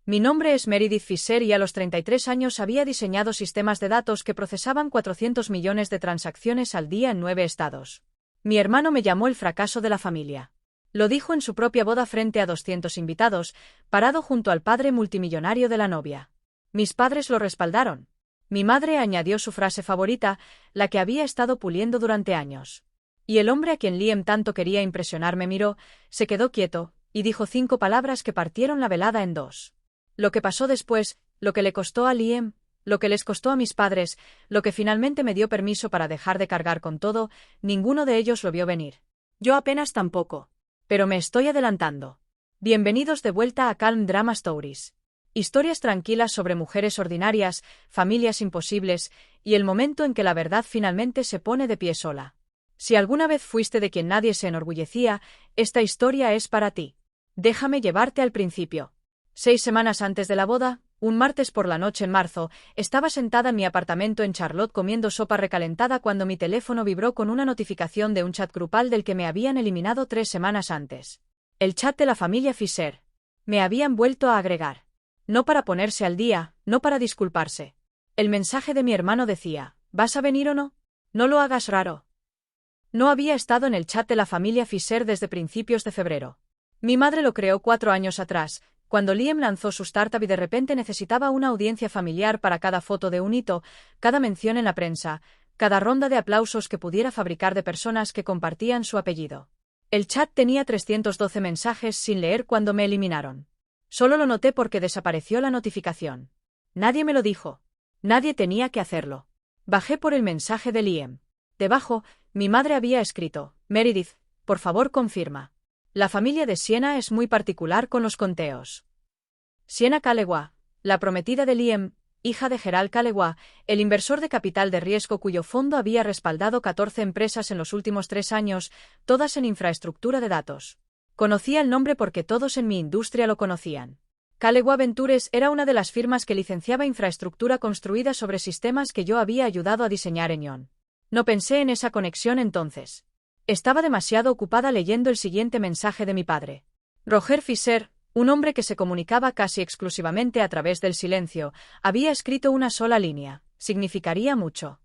Mi nombre es Meredith Fisher y a los 33 años había diseñado sistemas de datos que procesaban 400 millones de transacciones al día en 9 estados. Mi hermano me llamó el fracaso de la familia. Lo dijo en su propia boda frente a 200 invitados, parado junto al padre multimillonario de la novia. Mis padres lo respaldaron. Mi madre añadió su frase favorita, la que había estado puliendo durante años. Y el hombre a quien Liam tanto quería impresionar me miró, se quedó quieto, y dijo 5 palabras que partieron la velada en 2. Lo que pasó después, lo que le costó a Liam, lo que les costó a mis padres, lo que finalmente me dio permiso para dejar de cargar con todo, ninguno de ellos lo vio venir. Yo apenas tampoco. Pero me estoy adelantando. Bienvenidos de vuelta a Calm Drama Stories. Historias tranquilas sobre mujeres ordinarias, familias imposibles, y el momento en que la verdad finalmente se pone de pie sola. Si alguna vez fuiste de quien nadie se enorgullecía, esta historia es para ti. Déjame llevarte al principio. 6 semanas antes de la boda, un martes por la noche en marzo, estaba sentada en mi apartamento en Charlotte comiendo sopa recalentada cuando mi teléfono vibró con una notificación de un chat grupal del que me habían eliminado 3 semanas antes. El chat de la familia Fisher. Me habían vuelto a agregar. No para ponerse al día, no para disculparse. El mensaje de mi hermano decía, ¿vas a venir o no? No lo hagas raro. No había estado en el chat de la familia Fisher desde principios de febrero. Mi madre lo creó 4 años atrás, cuando Liam lanzó su startup y de repente necesitaba una audiencia familiar para cada foto de un hito, cada mención en la prensa, cada ronda de aplausos que pudiera fabricar de personas que compartían su apellido. El chat tenía 312 mensajes sin leer cuando me eliminaron. Solo lo noté porque desapareció la notificación. Nadie me lo dijo. Nadie tenía que hacerlo. Bajé por el mensaje de Liam. Debajo, mi madre había escrito, Meredith, por favor confirma. La familia de Sienna es muy particular con los conteos. Sienna Kalewa, la prometida de Liam, hija de Gerald Kalewa, el inversor de capital de riesgo cuyo fondo había respaldado 14 empresas en los últimos 3 años, todas en infraestructura de datos. Conocía el nombre porque todos en mi industria lo conocían. Kalewa Ventures era una de las firmas que licenciaba infraestructura construida sobre sistemas que yo había ayudado a diseñar en Ion. No pensé en esa conexión entonces. Estaba demasiado ocupada leyendo el siguiente mensaje de mi padre. Roger Fisher, un hombre que se comunicaba casi exclusivamente a través del silencio, había escrito una sola línea. Significaría mucho.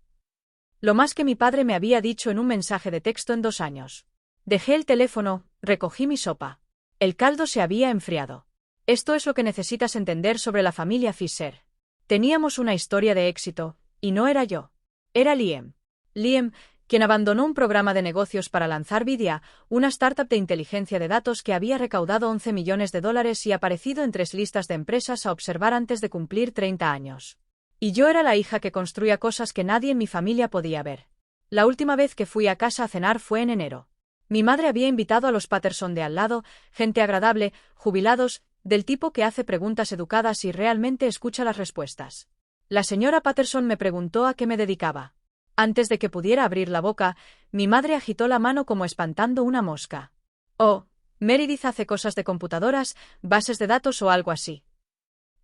Lo más que mi padre me había dicho en un mensaje de texto en 2 años. Dejé el teléfono, recogí mi sopa. El caldo se había enfriado. Esto es lo que necesitas entender sobre la familia Fisher. Teníamos una historia de éxito, y no era yo. Era Liam. Liam, quien abandonó un programa de negocios para lanzar Vidia, una startup de inteligencia de datos que había recaudado 11 millones de dólares y aparecido en 3 listas de empresas a observar antes de cumplir 30 años. Y yo era la hija que construía cosas que nadie en mi familia podía ver. La última vez que fui a casa a cenar fue en enero. Mi madre había invitado a los Patterson de al lado, gente agradable, jubilados, del tipo que hace preguntas educadas y realmente escucha las respuestas. La señora Patterson me preguntó a qué me dedicaba. Antes de que pudiera abrir la boca, mi madre agitó la mano como espantando una mosca. Oh, Meredith hace cosas de computadoras, bases de datos o algo así.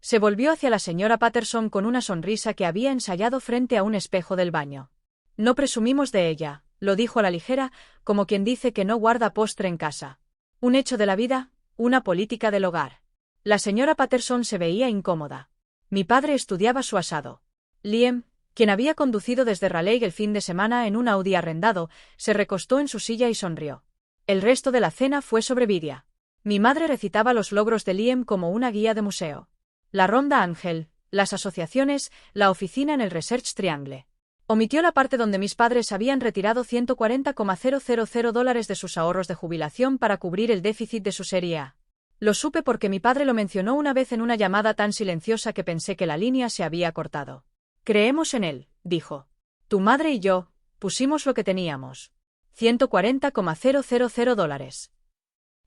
Se volvió hacia la señora Patterson con una sonrisa que había ensayado frente a un espejo del baño. No presumimos de ella, lo dijo a la ligera, como quien dice que no guarda postre en casa. Un hecho de la vida, una política del hogar. La señora Patterson se veía incómoda. Mi padre estudiaba su asado. Liam, quien había conducido desde Raleigh el fin de semana en un Audi arrendado, se recostó en su silla y sonrió. El resto de la cena fue sobre Vidia. Mi madre recitaba los logros de Liam como una guía de museo. La Ronda Ángel, las asociaciones, la oficina en el Research Triangle. Omitió la parte donde mis padres habían retirado $140,000 de sus ahorros de jubilación para cubrir el déficit de su serie A. Lo supe porque mi padre lo mencionó una vez en una llamada tan silenciosa que pensé que la línea se había cortado. Creemos en él, dijo. Tu madre y yo, pusimos lo que teníamos. $140,000.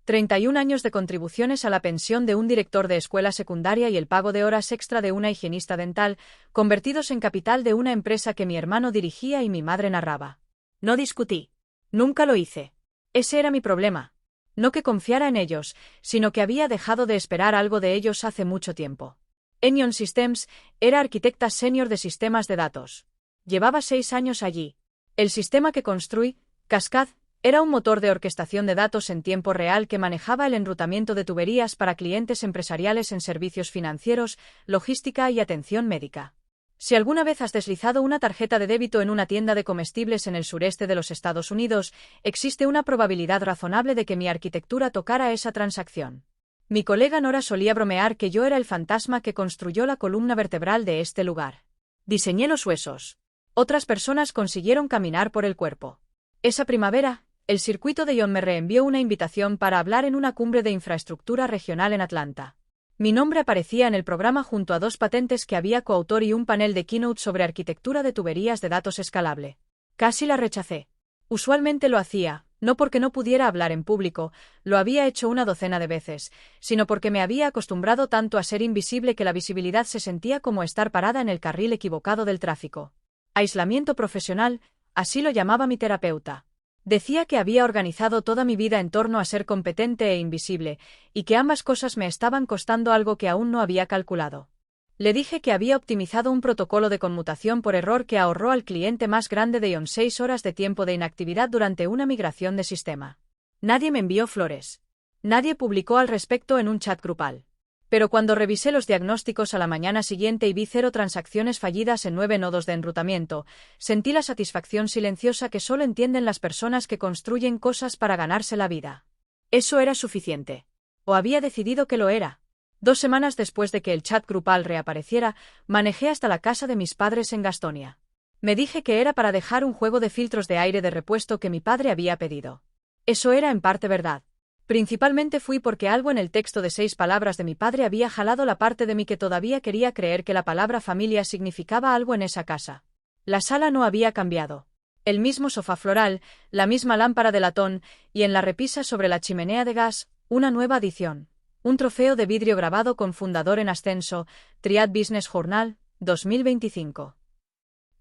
31 años de contribuciones a la pensión de un director de escuela secundaria y el pago de horas extra de una higienista dental, convertidos en capital de una empresa que mi hermano dirigía y mi madre narraba. No discutí. Nunca lo hice. Ese era mi problema. No que confiara en ellos, sino que había dejado de esperar algo de ellos hace mucho tiempo. Enion Systems era arquitecta senior de sistemas de datos. Llevaba 6 años allí. El sistema que construí, Cascade, Era un motor de orquestación de datos en tiempo real que manejaba el enrutamiento de tuberías para clientes empresariales en servicios financieros, logística y atención médica. Si alguna vez has deslizado una tarjeta de débito en una tienda de comestibles en el sureste de los Estados Unidos, existe una probabilidad razonable de que mi arquitectura tocara esa transacción. Mi colega Nora solía bromear que yo era el fantasma que construyó la columna vertebral de este lugar. Diseñé los huesos. Otras personas consiguieron caminar por el cuerpo. Esa primavera, el circuito de Ion me reenvió una invitación para hablar en una cumbre de infraestructura regional en Atlanta. Mi nombre aparecía en el programa junto a 2 patentes que había coautor y un panel de keynote sobre arquitectura de tuberías de datos escalable. Casi la rechacé. Usualmente lo hacía, no porque no pudiera hablar en público, lo había hecho una docena de veces, sino porque me había acostumbrado tanto a ser invisible que la visibilidad se sentía como estar parada en el carril equivocado del tráfico. Aislamiento profesional, así lo llamaba mi terapeuta. Decía que había organizado toda mi vida en torno a ser competente e invisible, y que ambas cosas me estaban costando algo que aún no había calculado. Le dije que había optimizado un protocolo de conmutación por error que ahorró al cliente más grande de Ion 6 horas de tiempo de inactividad durante una migración de sistema. Nadie me envió flores. Nadie publicó al respecto en un chat grupal. Pero cuando revisé los diagnósticos a la mañana siguiente y vi 0 transacciones fallidas en 9 nodos de enrutamiento, sentí la satisfacción silenciosa que solo entienden las personas que construyen cosas para ganarse la vida. Eso era suficiente. O había decidido que lo era. 2 semanas después de que el chat grupal reapareciera, manejé hasta la casa de mis padres en Gastonia. Me dije que era para dejar un juego de filtros de aire de repuesto que mi padre había pedido. Eso era en parte verdad. Principalmente fui porque algo en el texto de 6 palabras de mi padre había jalado la parte de mí que todavía quería creer que la palabra familia significaba algo en esa casa. La sala no había cambiado. El mismo sofá floral, la misma lámpara de latón, y en la repisa sobre la chimenea de gas, una nueva adición. Un trofeo de vidrio grabado con fundador en ascenso, Triad Business Journal, 2025.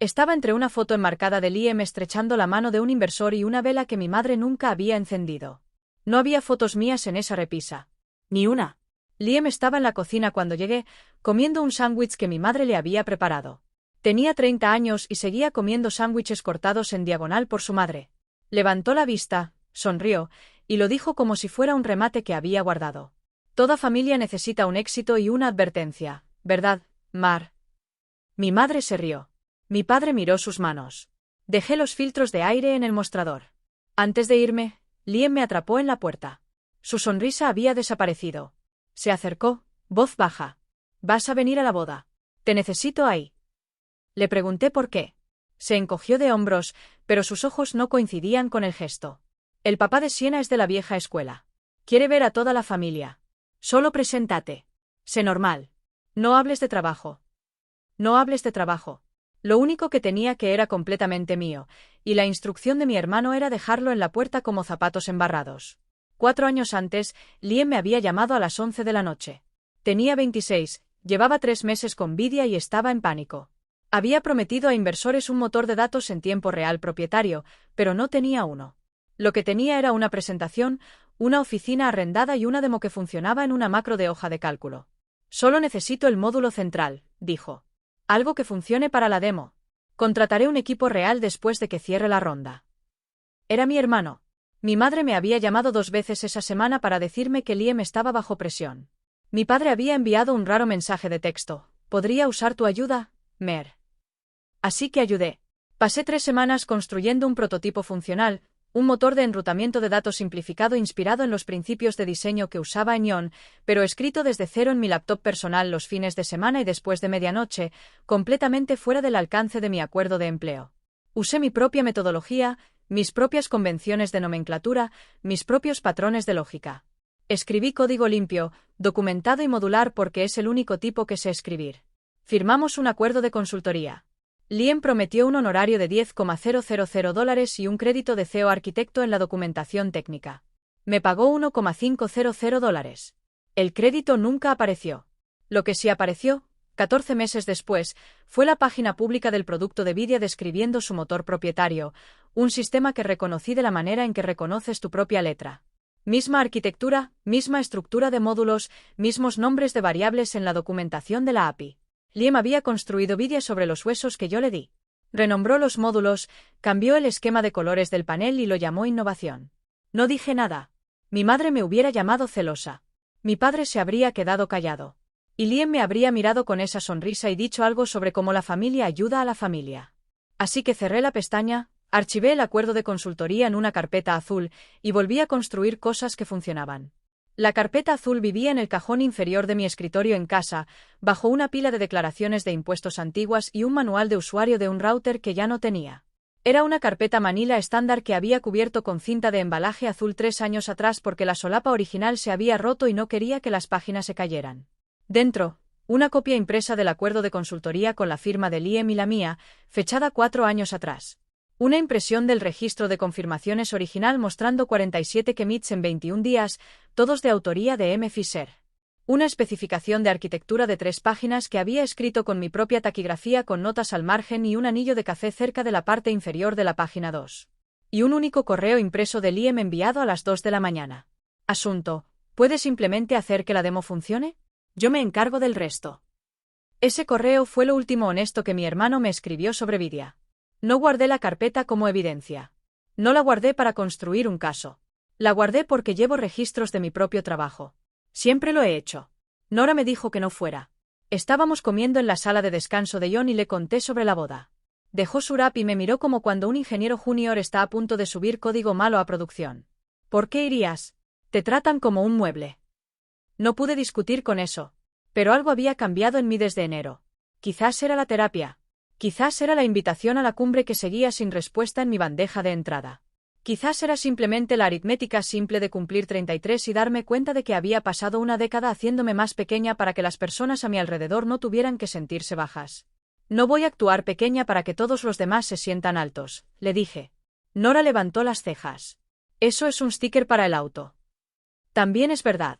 Estaba entre una foto enmarcada de Liam estrechando la mano de un inversor y una vela que mi madre nunca había encendido. No había fotos mías en esa repisa. Ni una. Liam estaba en la cocina cuando llegué, comiendo un sándwich que mi madre le había preparado. Tenía 30 años y seguía comiendo sándwiches cortados en diagonal por su madre. Levantó la vista, sonrió, y lo dijo como si fuera un remate que había guardado. Toda familia necesita un éxito y una advertencia, ¿verdad, Mar? Mi madre se rió. Mi padre miró sus manos. Dejé los filtros de aire en el mostrador. Antes de irme, Liam me atrapó en la puerta. Su sonrisa había desaparecido. Se acercó, voz baja. ¿Vas a venir a la boda? Te necesito ahí. Le pregunté por qué. Se encogió de hombros, pero sus ojos no coincidían con el gesto. El papá de Siena es de la vieja escuela. Quiere ver a toda la familia. Solo preséntate. Sé normal. No hables de trabajo. No hables de trabajo. Lo único que tenía que era completamente mío, y la instrucción de mi hermano era dejarlo en la puerta como zapatos embarrados. 4 años antes, Liam me había llamado a las 11 de la noche. Tenía 26, llevaba 3 meses con Vidia y estaba en pánico. Había prometido a inversores un motor de datos en tiempo real propietario, pero no tenía uno. Lo que tenía era una presentación, una oficina arrendada y una demo que funcionaba en una macro de hoja de cálculo. Solo necesito el módulo central, dijo. Algo que funcione para la demo. Contrataré un equipo real después de que cierre la ronda. Era mi hermano. Mi madre me había llamado 2 veces esa semana para decirme que Liam estaba bajo presión. Mi padre había enviado un raro mensaje de texto. ¿Podría usar tu ayuda, Mer? Así que ayudé. Pasé 3 semanas construyendo un prototipo funcional, un motor de enrutamiento de datos simplificado inspirado en los principios de diseño que usaba en Ion, pero escrito desde cero en mi laptop personal los fines de semana y después de medianoche, completamente fuera del alcance de mi acuerdo de empleo. Usé mi propia metodología, mis propias convenciones de nomenclatura, mis propios patrones de lógica. Escribí código limpio, documentado y modular porque es el único tipo que sé escribir. Firmamos un acuerdo de consultoría. Liam prometió un honorario de $10,000 y un crédito de CEO arquitecto en la documentación técnica. Me pagó $1,500. El crédito nunca apareció. Lo que sí apareció, 14 meses después, fue la página pública del producto de Vidia describiendo su motor propietario, un sistema que reconocí de la manera en que reconoces tu propia letra. Misma arquitectura, misma estructura de módulos, mismos nombres de variables en la documentación de la API. Liam había construido Vidia sobre los huesos que yo le di. Renombró los módulos, cambió el esquema de colores del panel y lo llamó innovación. No dije nada. Mi madre me hubiera llamado celosa. Mi padre se habría quedado callado. Y Liam me habría mirado con esa sonrisa y dicho algo sobre cómo la familia ayuda a la familia. Así que cerré la pestaña, archivé el acuerdo de consultoría en una carpeta azul y volví a construir cosas que funcionaban. La carpeta azul vivía en el cajón inferior de mi escritorio en casa, bajo una pila de declaraciones de impuestos antiguas y un manual de usuario de un router que ya no tenía. Era una carpeta Manila estándar que había cubierto con cinta de embalaje azul 3 años atrás porque la solapa original se había roto y no quería que las páginas se cayeran. Dentro, una copia impresa del acuerdo de consultoría con la firma de Liam y la mía, fechada 4 años atrás. Una impresión del registro de confirmaciones original mostrando 47 commits en 21 días, todos de autoría de M. Fisher. Una especificación de arquitectura de 3 páginas que había escrito con mi propia taquigrafía con notas al margen y un anillo de café cerca de la parte inferior de la página 2. Y un único correo impreso de Liam enviado a las 2 de la mañana. Asunto: ¿puede simplemente hacer que la demo funcione? Yo me encargo del resto. Ese correo fue lo último honesto que mi hermano me escribió sobre Vidia. No guardé la carpeta como evidencia. No la guardé para construir un caso. La guardé porque llevo registros de mi propio trabajo. Siempre lo he hecho. Nora me dijo que no fuera. Estábamos comiendo en la sala de descanso de John y le conté sobre la boda. Dejó su rap y me miró como cuando un ingeniero junior está a punto de subir código malo a producción. ¿Por qué irías? Te tratan como un mueble. No pude discutir con eso. Pero algo había cambiado en mí desde enero. Quizás era la terapia. Quizás era la invitación a la cumbre que seguía sin respuesta en mi bandeja de entrada. Quizás era simplemente la aritmética simple de cumplir 33 y darme cuenta de que había pasado una década haciéndome más pequeña para que las personas a mi alrededor no tuvieran que sentirse bajas. No voy a actuar pequeña para que todos los demás se sientan altos, le dije. Nora levantó las cejas. Eso es un sticker para el auto. También es verdad.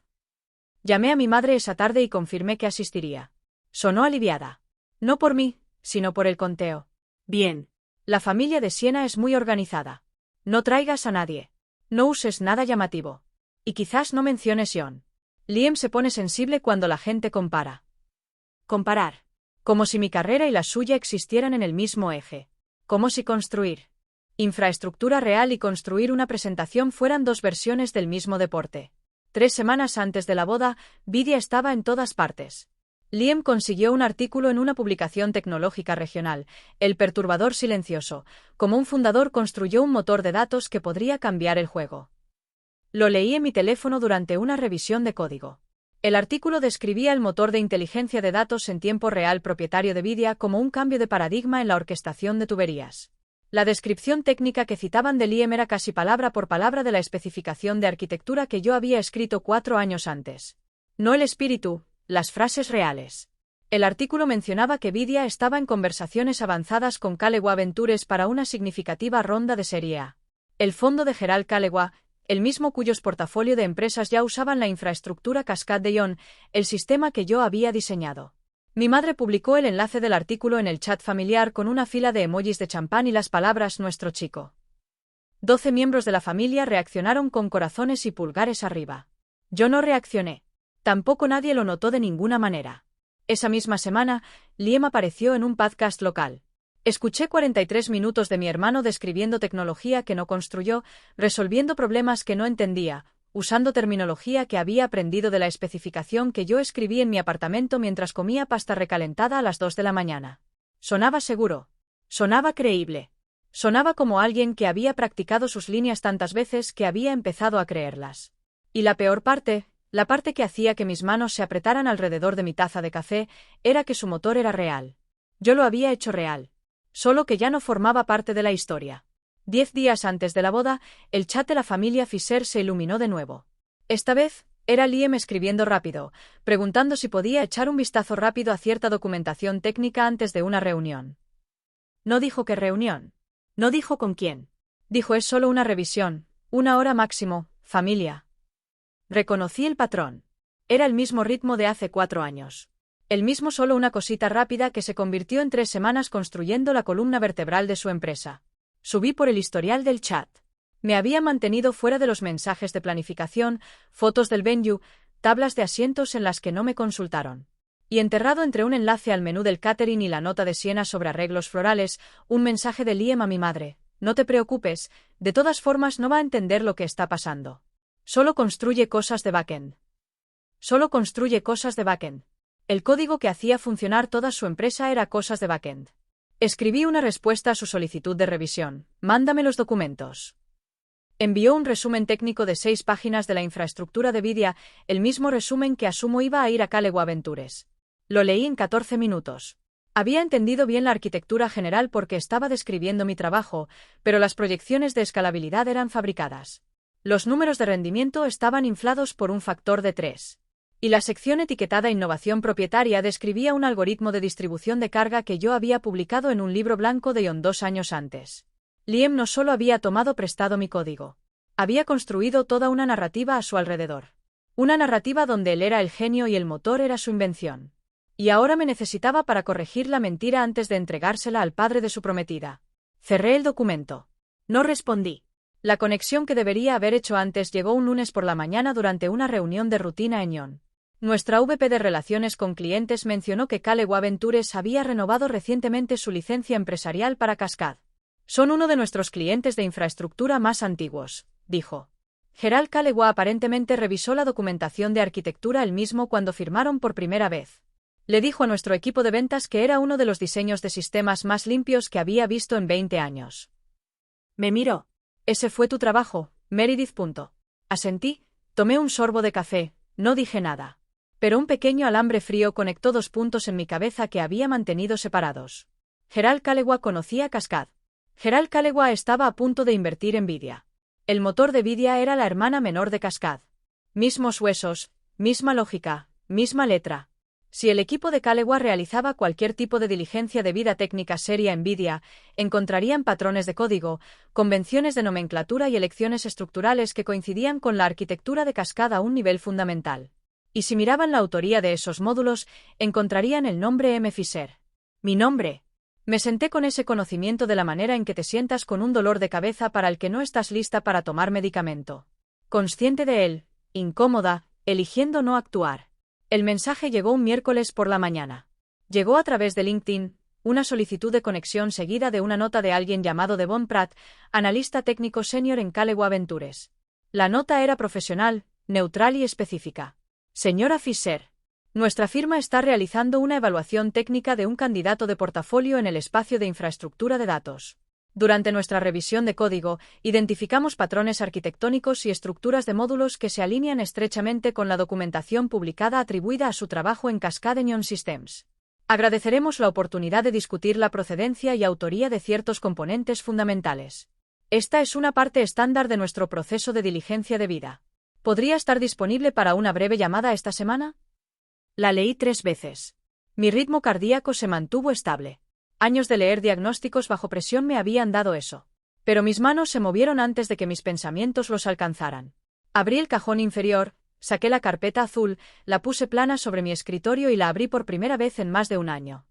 Llamé a mi madre esa tarde y confirmé que asistiría. Sonó aliviada. No por mí, sino por el conteo. Bien. La familia de Siena es muy organizada. No traigas a nadie. No uses nada llamativo. Y quizás no menciones John. Liam se pone sensible cuando la gente compara. Comparar. Como si mi carrera y la suya existieran en el mismo eje. Como si construir infraestructura real y construir una presentación fueran 2 versiones del mismo deporte. 3 semanas antes de la boda, Vidia estaba en todas partes. Liam consiguió un artículo en una publicación tecnológica regional, El perturbador silencioso. Como un fundador construyó un motor de datos que podría cambiar el juego. Lo leí en mi teléfono durante una revisión de código. El artículo describía el motor de inteligencia de datos en tiempo real propietario de Vidia como un cambio de paradigma en la orquestación de tuberías. La descripción técnica que citaban de Liam era casi palabra por palabra de la especificación de arquitectura que yo había escrito 4 años antes. No el espíritu, las frases reales. El artículo mencionaba que Vidia estaba en conversaciones avanzadas con Kalewa Ventures para una significativa ronda de Serie A. El fondo de Gerald Kalewa, el mismo cuyos portafolio de empresas ya usaban la infraestructura Cascade de Ion, el sistema que yo había diseñado. Mi madre publicó el enlace del artículo en el chat familiar con una fila de emojis de champán y las palabras nuestro chico. 12 miembros de la familia reaccionaron con corazones y pulgares arriba. Yo no reaccioné. Tampoco nadie lo notó de ninguna manera. Esa misma semana, Liam apareció en un podcast local. Escuché 43 minutos de mi hermano describiendo tecnología que no construyó, resolviendo problemas que no entendía, usando terminología que había aprendido de la especificación que yo escribí en mi apartamento mientras comía pasta recalentada a las 2 de la mañana. Sonaba seguro. Sonaba creíble. Sonaba como alguien que había practicado sus líneas tantas veces que había empezado a creerlas. Y la peor parte, la parte que hacía que mis manos se apretaran alrededor de mi taza de café, era que su motor era real. Yo lo había hecho real. Solo que ya no formaba parte de la historia. 10 días antes de la boda, el chat de la familia Fisher se iluminó de nuevo. Esta vez, era Liam escribiendo rápido, preguntando si podía echar un vistazo rápido a cierta documentación técnica antes de una reunión. No dijo qué reunión. No dijo con quién. Dijo es solo una revisión, 1 hora máximo, familia. Reconocí el patrón. Era el mismo ritmo de hace 4 años. El mismo solo una cosita rápida que se convirtió en 3 semanas construyendo la columna vertebral de su empresa. Subí por el historial del chat. Me había mantenido fuera de los mensajes de planificación, fotos del venue, tablas de asientos en las que no me consultaron. Y enterrado entre un enlace al menú del catering y la nota de Siena sobre arreglos florales, un mensaje de Liam a mi madre: no te preocupes, de todas formas no va a entender lo que está pasando. Solo construye cosas de backend. Solo construye cosas de backend. El código que hacía funcionar toda su empresa era cosas de backend. Escribí una respuesta a su solicitud de revisión: mándame los documentos. Envió un resumen técnico de 6 páginas de la infraestructura de Vidia, el mismo resumen que asumo iba a ir a Kalewa Ventures. Lo leí en 14 minutos. Había entendido bien la arquitectura general porque estaba describiendo mi trabajo, pero las proyecciones de escalabilidad eran fabricadas. Los números de rendimiento estaban inflados por un factor de 3. Y la sección etiquetada Innovación propietaria describía un algoritmo de distribución de carga que yo había publicado en un libro blanco de Ion 2 años antes. Liam no solo había tomado prestado mi código, había construido toda una narrativa a su alrededor. Una narrativa donde él era el genio y el motor era su invención. Y ahora me necesitaba para corregir la mentira antes de entregársela al padre de su prometida. Cerré el documento. No respondí. La conexión que debería haber hecho antes llegó un lunes por la mañana durante una reunión de rutina en Ion. Nuestra VP de Relaciones con Clientes mencionó que Kalewa Ventures había renovado recientemente su licencia empresarial para Cascade. Son uno de nuestros clientes de infraestructura más antiguos, dijo. Gerald Kalewa aparentemente revisó la documentación de arquitectura él mismo cuando firmaron por primera vez. Le dijo a nuestro equipo de ventas que era uno de los diseños de sistemas más limpios que había visto en 20 años. Me miró. Ese fue tu trabajo, Meredith. Asentí, tomé un sorbo de café, no dije nada. Pero un pequeño alambre frío conectó 2 puntos en mi cabeza que había mantenido separados. Gerald Kalewa conocía Cascade. Gerald Kalewa estaba a punto de invertir en Vidia. El motor de Vidia era la hermana menor de Cascade. Mismos huesos, misma lógica, misma letra. Si el equipo de Kalewa realizaba cualquier tipo de diligencia de vida técnica seria en Vidia, encontrarían patrones de código, convenciones de nomenclatura y elecciones estructurales que coincidían con la arquitectura de Cascade a un nivel fundamental. Y si miraban la autoría de esos módulos, encontrarían el nombre M. Fisher. Mi nombre. Me senté con ese conocimiento de la manera en que te sientas con un dolor de cabeza para el que no estás lista para tomar medicamento. Consciente de él, incómoda, eligiendo no actuar. El mensaje llegó un miércoles por la mañana. Llegó a través de LinkedIn, una solicitud de conexión seguida de una nota de alguien llamado Devon Pratt, analista técnico senior en Kalewa Ventures. La nota era profesional, neutral y específica. Señora Fisher, nuestra firma está realizando una evaluación técnica de un candidato de portafolio en el espacio de infraestructura de datos. Durante nuestra revisión de código, identificamos patrones arquitectónicos y estructuras de módulos que se alinean estrechamente con la documentación publicada atribuida a su trabajo en Cascade Ion Systems. Agradeceremos la oportunidad de discutir la procedencia y autoría de ciertos componentes fundamentales. Esta es una parte estándar de nuestro proceso de diligencia de vida. ¿Podría estar disponible para una breve llamada esta semana? La leí 3 veces. Mi ritmo cardíaco se mantuvo estable. Años de leer diagnósticos bajo presión me habían dado eso. Pero mis manos se movieron antes de que mis pensamientos los alcanzaran. Abrí el cajón inferior, saqué la carpeta azul, la puse plana sobre mi escritorio y la abrí por primera vez en más de un año.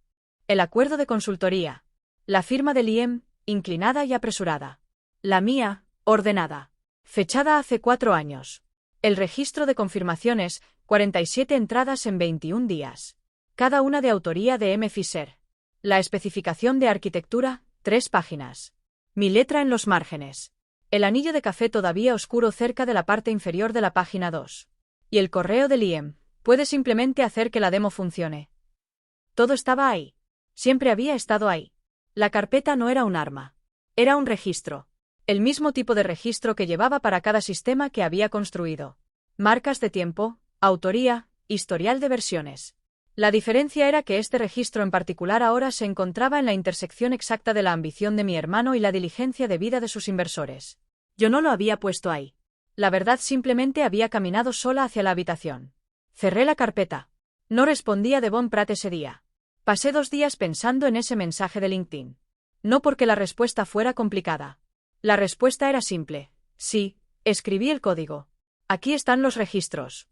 El acuerdo de consultoría. La firma de Liam, inclinada y apresurada. La mía, ordenada. Fechada hace 4 años. El registro de confirmaciones, 47 entradas en 21 días. Cada una de autoría de M. Fisher. La especificación de arquitectura, 3 páginas. Mi letra en los márgenes. El anillo de café todavía oscuro cerca de la parte inferior de la página 2. Y el correo de Liam: puede simplemente hacer que la demo funcione. Todo estaba ahí. Siempre había estado ahí. La carpeta no era un arma. Era un registro. El mismo tipo de registro que llevaba para cada sistema que había construido. Marcas de tiempo, autoría, historial de versiones. La diferencia era que este registro en particular ahora se encontraba en la intersección exacta de la ambición de mi hermano y la diligencia de vida de sus inversores. Yo no lo había puesto ahí. La verdad simplemente había caminado sola hacia la habitación. Cerré la carpeta. No respondí a Devon Pratt ese día. Pasé 2 días pensando en ese mensaje de LinkedIn. No porque la respuesta fuera complicada. La respuesta era simple. Sí, escribí el código. Aquí están los registros.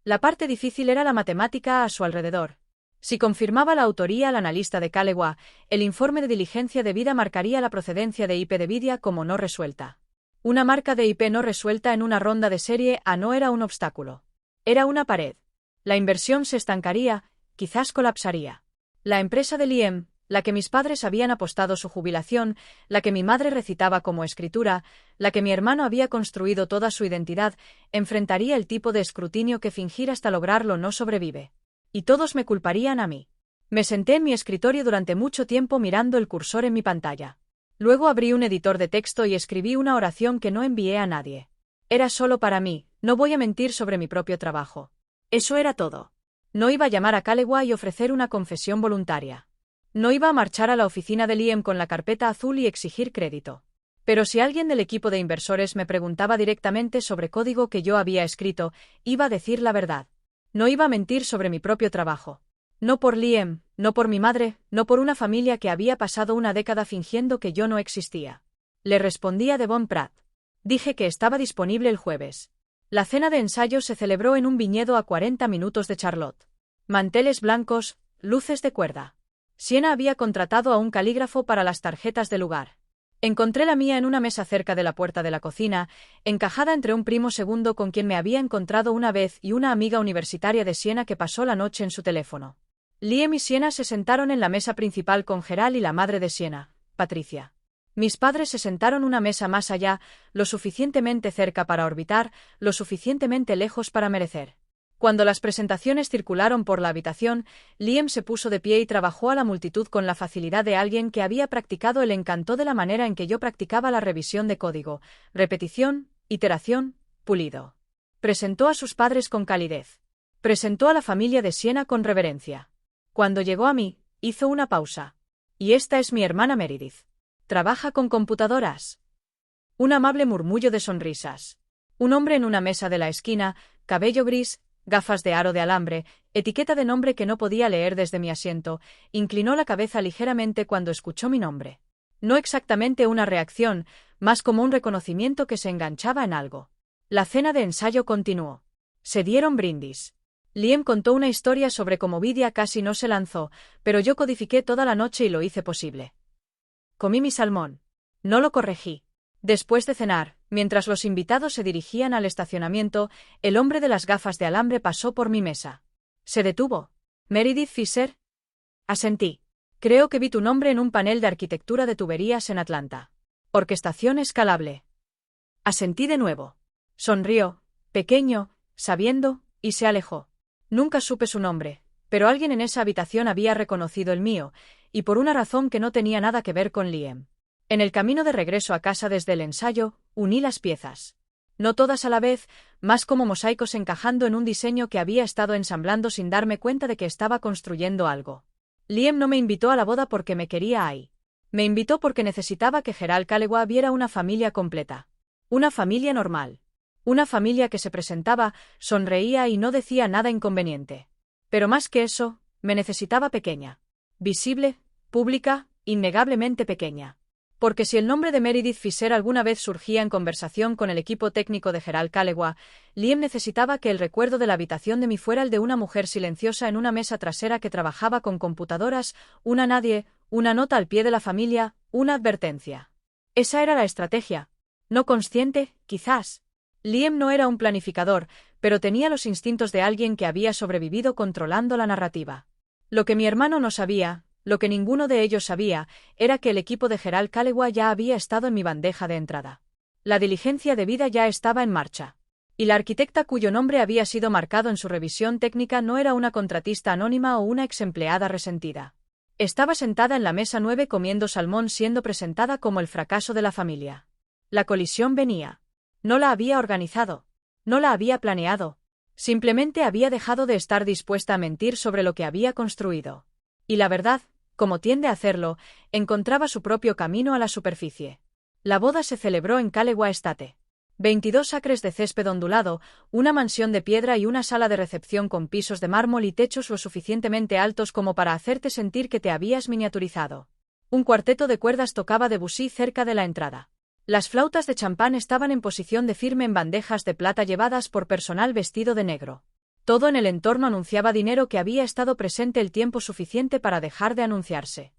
La parte difícil era la matemática a su alrededor. Si confirmaba la autoría al analista de Kalewa, el informe de diligencia de vida marcaría la procedencia de IP de Vidia como no resuelta. Una marca de IP no resuelta en una ronda de serie A no era un obstáculo. Era una pared. La inversión se estancaría, quizás colapsaría. La empresa de Liam, la que mis padres habían apostado su jubilación, la que mi madre recitaba como escritura, la que mi hermano había construido toda su identidad, enfrentaría el tipo de escrutinio que fingir hasta lograrlo no sobrevive. Y todos me culparían a mí. Me senté en mi escritorio durante mucho tiempo mirando el cursor en mi pantalla. Luego abrí un editor de texto y escribí una oración que no envié a nadie. Era solo para mí, no voy a mentir sobre mi propio trabajo. Eso era todo. No iba a llamar a Calewa y ofrecer una confesión voluntaria. No iba a marchar a la oficina de Liam con la carpeta azul y exigir crédito. Pero si alguien del equipo de inversores me preguntaba directamente sobre código que yo había escrito, iba a decir la verdad. No iba a mentir sobre mi propio trabajo. No por Liam, no por mi madre, no por una familia que había pasado una década fingiendo que yo no existía. Le respondí a Devon Pratt. Dije que estaba disponible el jueves. La cena de ensayo se celebró en un viñedo a 40 minutos de Charlotte. Manteles blancos, luces de cuerda. Siena había contratado a un calígrafo para las tarjetas del lugar. Encontré la mía en una mesa cerca de la puerta de la cocina, encajada entre un primo segundo con quien me había encontrado una vez y una amiga universitaria de Siena que pasó la noche en su teléfono. Liam y Siena se sentaron en la mesa principal con Gerald y la madre de Siena, Patricia. Mis padres se sentaron una mesa más allá, lo suficientemente cerca para orbitar, lo suficientemente lejos para merecer. Cuando las presentaciones circularon por la habitación, Liam se puso de pie y trabajó a la multitud con la facilidad de alguien que había practicado el encanto de la manera en que yo practicaba la revisión de código, repetición, iteración, pulido. Presentó a sus padres con calidez. Presentó a la familia de Siena con reverencia. Cuando llegó a mí, hizo una pausa. Y esta es mi hermana Meredith. ¿Trabaja con computadoras? Un amable murmullo de sonrisas. Un hombre en una mesa de la esquina, cabello gris, gafas de aro de alambre, etiqueta de nombre que no podía leer desde mi asiento, inclinó la cabeza ligeramente cuando escuchó mi nombre. No exactamente una reacción, más como un reconocimiento que se enganchaba en algo. La cena de ensayo continuó. Se dieron brindis. Liam contó una historia sobre cómo Vidia casi no se lanzó, pero yo codifiqué toda la noche y lo hice posible. Comí mi salmón. No lo corregí. Después de cenar, mientras los invitados se dirigían al estacionamiento, el hombre de las gafas de alambre pasó por mi mesa. Se detuvo. ¿Meredith Fisher? Asentí. Creo que vi tu nombre en un panel de arquitectura de tuberías en Atlanta. Orquestación escalable. Asentí de nuevo. Sonrió, pequeño, sabiendo, y se alejó. Nunca supe su nombre, pero alguien en esa habitación había reconocido el mío, y por una razón que no tenía nada que ver con Liam. En el camino de regreso a casa desde el ensayo, uní las piezas. No todas a la vez, más como mosaicos encajando en un diseño que había estado ensamblando sin darme cuenta de que estaba construyendo algo. Liam no me invitó a la boda porque me quería ahí. Me invitó porque necesitaba que Gerald Calewa viera una familia completa. Una familia normal. Una familia que se presentaba, sonreía y no decía nada inconveniente. Pero más que eso, me necesitaba pequeña. Visible, pública, innegablemente pequeña. Porque si el nombre de Meredith Fisher alguna vez surgía en conversación con el equipo técnico de Gerald Calewa, Liam necesitaba que el recuerdo de la habitación de mí fuera el de una mujer silenciosa en una mesa trasera que trabajaba con computadoras, una nadie, una nota al pie de la familia, una advertencia. Esa era la estrategia. No consciente, quizás. Liam no era un planificador, pero tenía los instintos de alguien que había sobrevivido controlando la narrativa. Lo que mi hermano no sabía, lo que ninguno de ellos sabía, era que el equipo de Gerald Calewa ya había estado en mi bandeja de entrada. La diligencia debida ya estaba en marcha. Y la arquitecta cuyo nombre había sido marcado en su revisión técnica no era una contratista anónima o una exempleada resentida. Estaba sentada en la mesa 9 comiendo salmón siendo presentada como el fracaso de la familia. La colisión venía. No la había organizado. No la había planeado. Simplemente había dejado de estar dispuesta a mentir sobre lo que había construido. Y la verdad, como tiende a hacerlo, encontraba su propio camino a la superficie. La boda se celebró en Calewa Estate. 22 acres de césped ondulado, una mansión de piedra y una sala de recepción con pisos de mármol y techos lo suficientemente altos como para hacerte sentir que te habías miniaturizado. Un cuarteto de cuerdas tocaba Debussy cerca de la entrada. Las flautas de champán estaban en posición de firme en bandejas de plata llevadas por personal vestido de negro. Todo en el entorno anunciaba dinero que había estado presente el tiempo suficiente para dejar de anunciarse.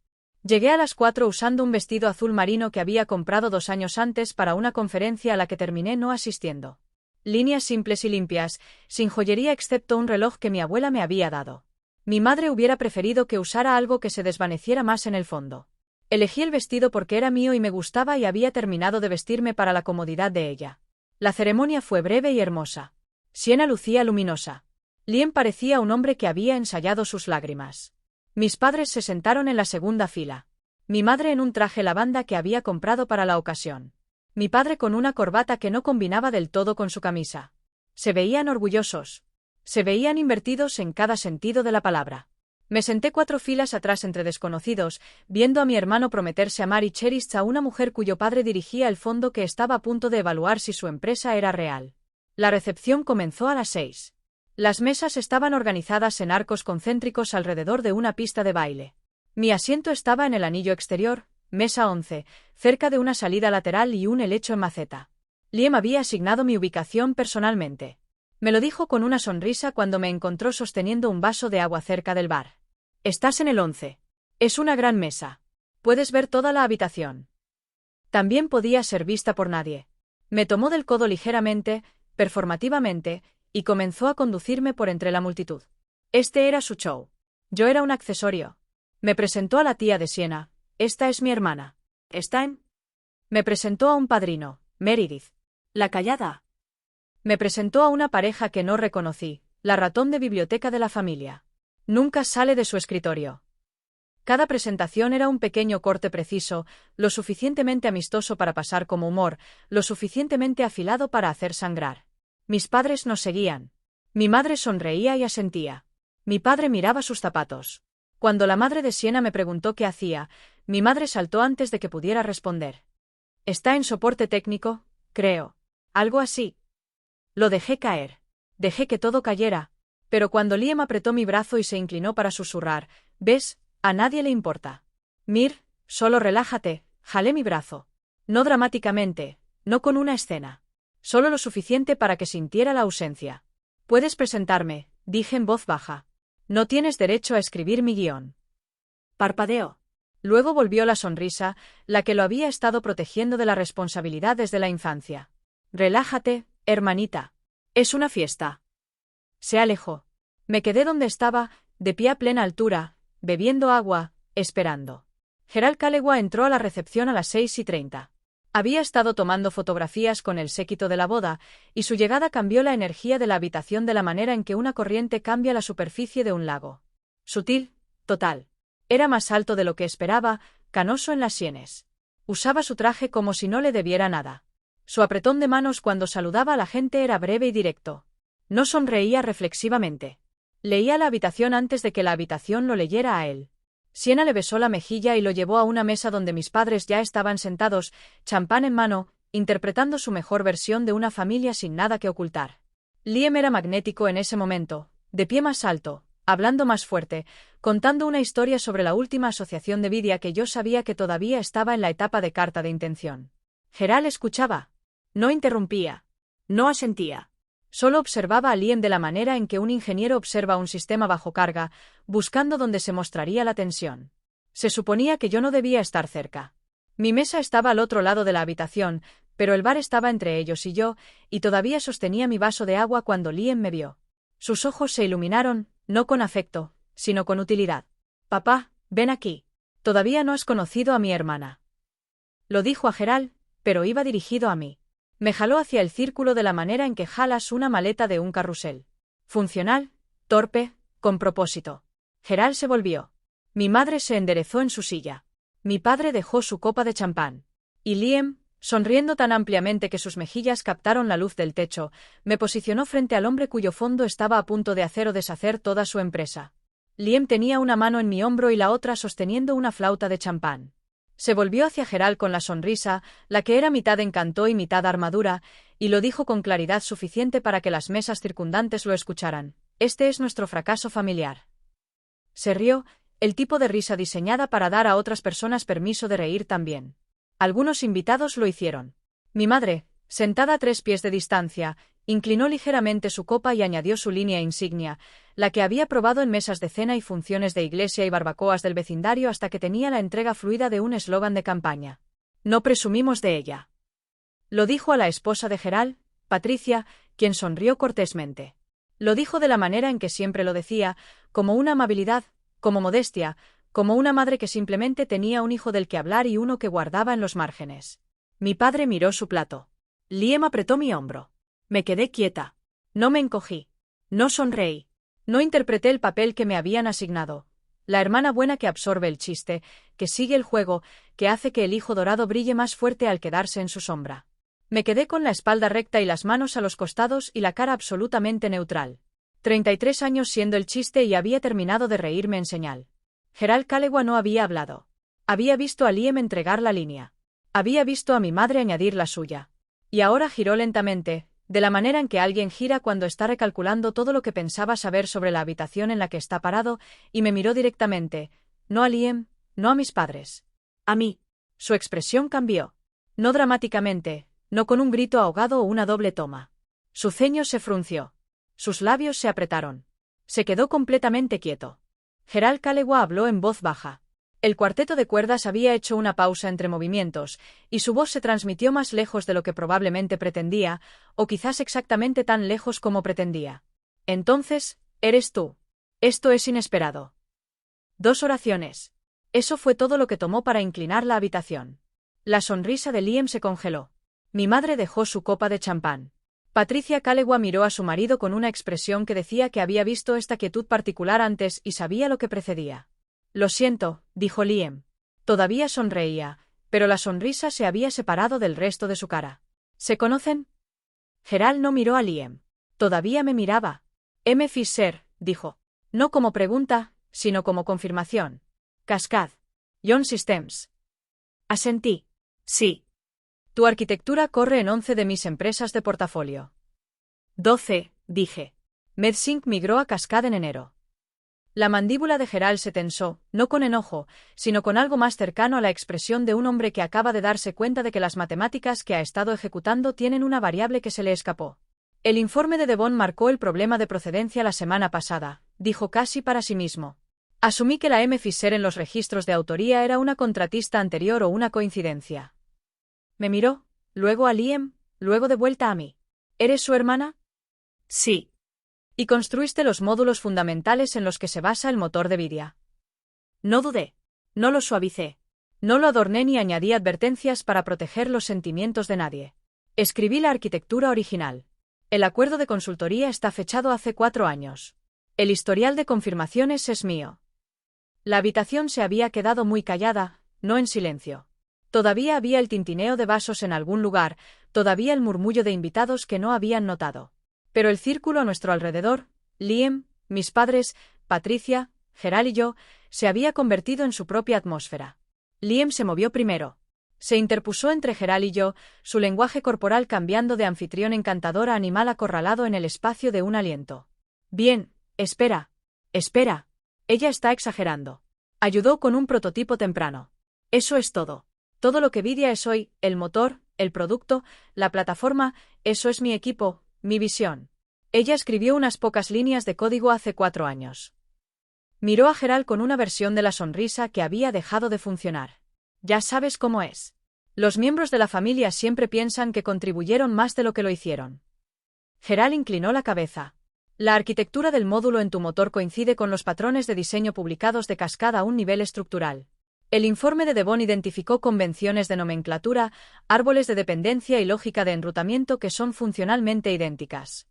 Llegué a las 4 usando un vestido azul marino que había comprado 2 años antes para una conferencia a la que terminé no asistiendo. Líneas simples y limpias, sin joyería excepto un reloj que mi abuela me había dado. Mi madre hubiera preferido que usara algo que se desvaneciera más en el fondo. Elegí el vestido porque era mío y me gustaba y había terminado de vestirme para la comodidad de ella. La ceremonia fue breve y hermosa. Siena lucía luminosa. Liam parecía un hombre que había ensayado sus lágrimas. Mis padres se sentaron en la segunda fila. Mi madre en un traje lavanda que había comprado para la ocasión. Mi padre con una corbata que no combinaba del todo con su camisa. Se veían orgullosos. Se veían invertidos en cada sentido de la palabra. Me senté 4 filas atrás entre desconocidos, viendo a mi hermano prometerse amar y Cherist a una mujer cuyo padre dirigía el fondo que estaba a punto de evaluar si su empresa era real. La recepción comenzó a las 6. Las mesas estaban organizadas en arcos concéntricos alrededor de una pista de baile. Mi asiento estaba en el anillo exterior, mesa 11, cerca de una salida lateral y un helecho en maceta. Liam había asignado mi ubicación personalmente. Me lo dijo con una sonrisa cuando me encontró sosteniendo un vaso de agua cerca del bar. Estás en el 11. Es una gran mesa. Puedes ver toda la habitación. También podía ser vista por nadie. Me tomó del codo ligeramente, performativamente, y comenzó a conducirme por entre la multitud. Este era su show. Yo era un accesorio. Me presentó a la tía de Siena. Esta es mi hermana. ¿Stein? Me presentó a un padrino, Meredith. La callada. Me presentó a una pareja que no reconocí, la ratón de biblioteca de la familia. Nunca sale de su escritorio. Cada presentación era un pequeño corte preciso, lo suficientemente amistoso para pasar como humor, lo suficientemente afilado para hacer sangrar. Mis padres nos seguían. Mi madre sonreía y asentía. Mi padre miraba sus zapatos. Cuando la madre de Siena me preguntó qué hacía, mi madre saltó antes de que pudiera responder. Está en soporte técnico, creo. Algo así. Lo dejé caer. Dejé que todo cayera. Pero cuando Liam apretó mi brazo y se inclinó para susurrar, ¿ves? A nadie le importa. Mir, solo relájate, jalé mi brazo. No dramáticamente, no con una escena. Solo lo suficiente para que sintiera la ausencia. Puedes presentarme, dije en voz baja. No tienes derecho a escribir mi guión. Parpadeó. Luego volvió la sonrisa, la que lo había estado protegiendo de la responsabilidad desde la infancia. Relájate, hermanita. Es una fiesta. Se alejó. Me quedé donde estaba, de pie a plena altura, bebiendo agua, esperando. Gerald Calegua entró a la recepción a las 6:30. Había estado tomando fotografías con el séquito de la boda, y su llegada cambió la energía de la habitación de la manera en que una corriente cambia la superficie de un lago. Sutil, total. Era más alto de lo que esperaba, canoso en las sienes. Usaba su traje como si no le debiera nada. Su apretón de manos cuando saludaba a la gente era breve y directo. No sonreía reflexivamente. Leía la habitación antes de que la habitación lo leyera a él. Siena le besó la mejilla y lo llevó a una mesa donde mis padres ya estaban sentados, champán en mano, interpretando su mejor versión de una familia sin nada que ocultar. Liam era magnético en ese momento, de pie más alto, hablando más fuerte, contando una historia sobre la última asociación de Vidia que yo sabía que todavía estaba en la etapa de carta de intención. Gerald escuchaba. No interrumpía. No asentía. Solo observaba a Liam de la manera en que un ingeniero observa un sistema bajo carga, buscando dónde se mostraría la tensión. Se suponía que yo no debía estar cerca. Mi mesa estaba al otro lado de la habitación, pero el bar estaba entre ellos y yo, y todavía sostenía mi vaso de agua cuando Liam me vio. Sus ojos se iluminaron, no con afecto, sino con utilidad. Papá, ven aquí. Todavía no has conocido a mi hermana. Lo dijo a Gerald, pero iba dirigido a mí. Me jaló hacia el círculo de la manera en que jalas una maleta de un carrusel. Funcional, torpe, con propósito. Gerald se volvió. Mi madre se enderezó en su silla. Mi padre dejó su copa de champán. Y Liam, sonriendo tan ampliamente que sus mejillas captaron la luz del techo, me posicionó frente al hombre cuyo fondo estaba a punto de hacer o deshacer toda su empresa. Liam tenía una mano en mi hombro y la otra sosteniendo una flauta de champán. Se volvió hacia Gerald con la sonrisa, la que era mitad encanto y mitad armadura, y lo dijo con claridad suficiente para que las mesas circundantes lo escucharan. Este es nuestro fracaso familiar. Se rió, el tipo de risa diseñada para dar a otras personas permiso de reír también. Algunos invitados lo hicieron. Mi madre, sentada a 3 pies de distancia, inclinó ligeramente su copa y añadió su línea insignia, la que había probado en mesas de cena y funciones de iglesia y barbacoas del vecindario hasta que tenía la entrega fluida de un eslogan de campaña. No presumimos de ella. Lo dijo a la esposa de Gerald, Patricia, quien sonrió cortésmente. Lo dijo de la manera en que siempre lo decía, como una amabilidad, como modestia, como una madre que simplemente tenía un hijo del que hablar y uno que guardaba en los márgenes. Mi padre miró su plato. Liam apretó mi hombro. Me quedé quieta. No me encogí. No sonreí. No interpreté el papel que me habían asignado. La hermana buena que absorbe el chiste, que sigue el juego, que hace que el hijo dorado brille más fuerte al quedarse en su sombra. Me quedé con la espalda recta y las manos a los costados y la cara absolutamente neutral. 33 años siendo el chiste y había terminado de reírme en señal. Gerald Callewa no había hablado. Había visto a Liam entregar la línea. Había visto a mi madre añadir la suya. Y ahora giró lentamente, de la manera en que alguien gira cuando está recalculando todo lo que pensaba saber sobre la habitación en la que está parado, y me miró directamente, no a Liam, no a mis padres. A mí. Su expresión cambió. No dramáticamente, no con un grito ahogado o una doble toma. Su ceño se frunció. Sus labios se apretaron. Se quedó completamente quieto. Gerald Callewa habló en voz baja. El cuarteto de cuerdas había hecho una pausa entre movimientos, y su voz se transmitió más lejos de lo que probablemente pretendía, o quizás exactamente tan lejos como pretendía. Entonces, eres tú. Esto es inesperado. 2 oraciones. Eso fue todo lo que tomó para inclinar la habitación. La sonrisa de Liam se congeló. Mi madre dejó su copa de champán. Patricia Callewa miró a su marido con una expresión que decía que había visto esta quietud particular antes y sabía lo que precedía. Lo siento, dijo Liam. Todavía sonreía, pero la sonrisa se había separado del resto de su cara. ¿Se conocen? Gerald no miró a Liam. Todavía me miraba. M. Fisher, dijo. No como pregunta, sino como confirmación. Cascade. John Systems. Asentí. Sí. Tu arquitectura corre en 11 de mis empresas de portafolio. 12, dije. MedSync migró a Cascade en enero. La mandíbula de Gerald se tensó, no con enojo, sino con algo más cercano a la expresión de un hombre que acaba de darse cuenta de que las matemáticas que ha estado ejecutando tienen una variable que se le escapó. El informe de Devon marcó el problema de procedencia la semana pasada, dijo casi para sí mismo. Asumí que la M. Fisher en los registros de autoría era una contratista anterior o una coincidencia. Me miró, luego a Liam, luego de vuelta a mí. ¿Eres su hermana? Sí. Y construiste los módulos fundamentales en los que se basa el motor de Vidia. No dudé. No lo suavicé. No lo adorné ni añadí advertencias para proteger los sentimientos de nadie. Escribí la arquitectura original. El acuerdo de consultoría está fechado hace 4 años. El historial de confirmaciones es mío. La habitación se había quedado muy callada, no en silencio. Todavía había el tintineo de vasos en algún lugar, todavía el murmullo de invitados que no habían notado. Pero el círculo a nuestro alrededor, Liam, mis padres, Patricia, Gerald y yo, se había convertido en su propia atmósfera. Liam se movió primero. Se interpuso entre Gerald y yo, su lenguaje corporal cambiando de anfitrión encantador a animal acorralado en el espacio de un aliento. Bien, espera. Espera. Ella está exagerando. Ayudó con un prototipo temprano. Eso es todo. Todo lo que Vidia es hoy, el motor, el producto, la plataforma, eso es mi equipo, mi visión. Ella escribió unas pocas líneas de código hace 4 años. Miró a Gerald con una versión de la sonrisa que había dejado de funcionar. Ya sabes cómo es. Los miembros de la familia siempre piensan que contribuyeron más de lo que lo hicieron. Gerald inclinó la cabeza. La arquitectura del módulo en tu motor coincide con los patrones de diseño publicados de Cascade a un nivel estructural. El informe de Devon identificó convenciones de nomenclatura, árboles de dependencia y lógica de enrutamiento que son funcionalmente idénticas.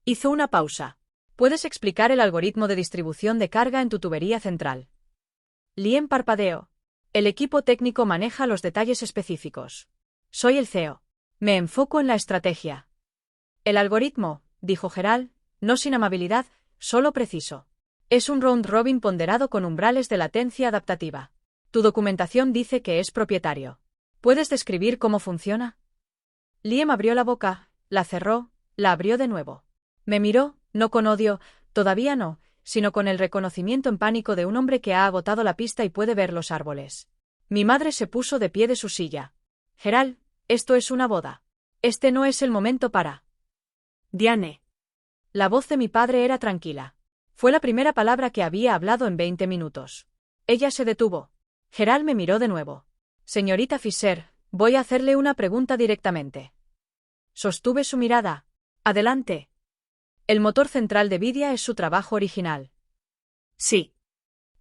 Hizo una pausa. ¿Puedes explicar el algoritmo de distribución de carga en tu tubería central? Liam parpadeó. El equipo técnico maneja los detalles específicos. Soy el CEO. Me enfoco en la estrategia. El algoritmo, dijo Gerald, no sin amabilidad, solo preciso. Es un round robin ponderado con umbrales de latencia adaptativa. Tu documentación dice que es propietario. ¿Puedes describir cómo funciona? Liam abrió la boca, la cerró, la abrió de nuevo. Me miró, no con odio, todavía no, sino con el reconocimiento en pánico de un hombre que ha agotado la pista y puede ver los árboles. Mi madre se puso de pie de su silla. Gerald, esto es una boda. Este no es el momento para... Diane. La voz de mi padre era tranquila. Fue la primera palabra que había hablado en 20 minutos. Ella se detuvo. Gerald me miró de nuevo. Señorita Fisher, voy a hacerle una pregunta directamente. Sostuve su mirada. Adelante. El motor central de Vidia es su trabajo original. Sí.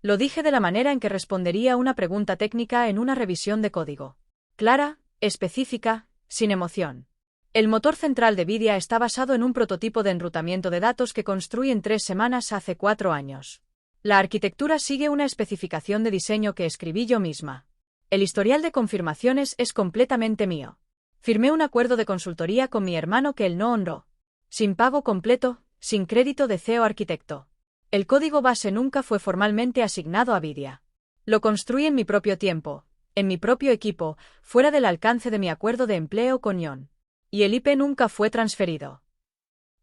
Lo dije de la manera en que respondería una pregunta técnica en una revisión de código. Clara, específica, sin emoción. El motor central de NVIDIA está basado en un prototipo de enrutamiento de datos que construí en 3 semanas hace 4 años. La arquitectura sigue una especificación de diseño que escribí yo misma. El historial de confirmaciones es completamente mío. Firmé un acuerdo de consultoría con mi hermano que él no honró. Sin pago completo, sin crédito de CEO arquitecto. El código base nunca fue formalmente asignado a NVIDIA. Lo construí en mi propio tiempo, en mi propio equipo, fuera del alcance de mi acuerdo de empleo con Ion. Y el IP nunca fue transferido.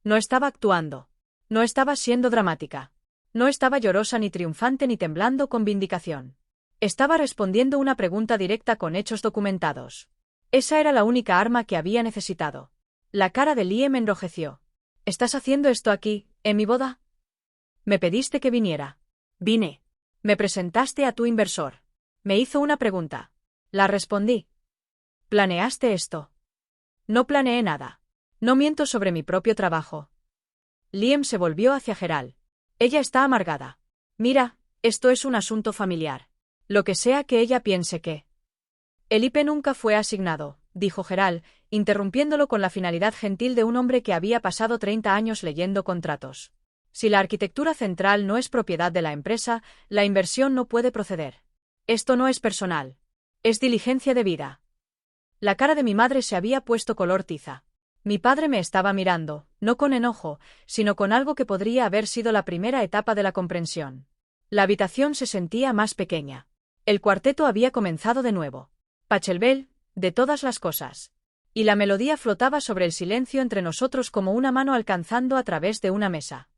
No estaba actuando. No estaba siendo dramática. No estaba llorosa ni triunfante ni temblando con vindicación. Estaba respondiendo una pregunta directa con hechos documentados. Esa era la única arma que había necesitado. La cara de Liam enrojeció. ¿Estás haciendo esto aquí, en mi boda? Me pediste que viniera. Vine. Me presentaste a tu inversor. Me hizo una pregunta. La respondí. ¿Planeaste esto? No planeé nada. No miento sobre mi propio trabajo. Liam se volvió hacia Gerald. Ella está amargada. Mira, esto es un asunto familiar. Lo que sea que ella piense que. El IP nunca fue asignado, dijo Gerald, interrumpiéndolo con la finalidad gentil de un hombre que había pasado 30 años leyendo contratos. Si la arquitectura central no es propiedad de la empresa, la inversión no puede proceder. Esto no es personal. Es diligencia debida. La cara de mi madre se había puesto color tiza. Mi padre me estaba mirando, no con enojo, sino con algo que podría haber sido la primera etapa de la comprensión. La habitación se sentía más pequeña. El cuarteto había comenzado de nuevo. Pachelbel, de todas las cosas. Y la melodía flotaba sobre el silencio entre nosotros como una mano alcanzando a través de una mesa.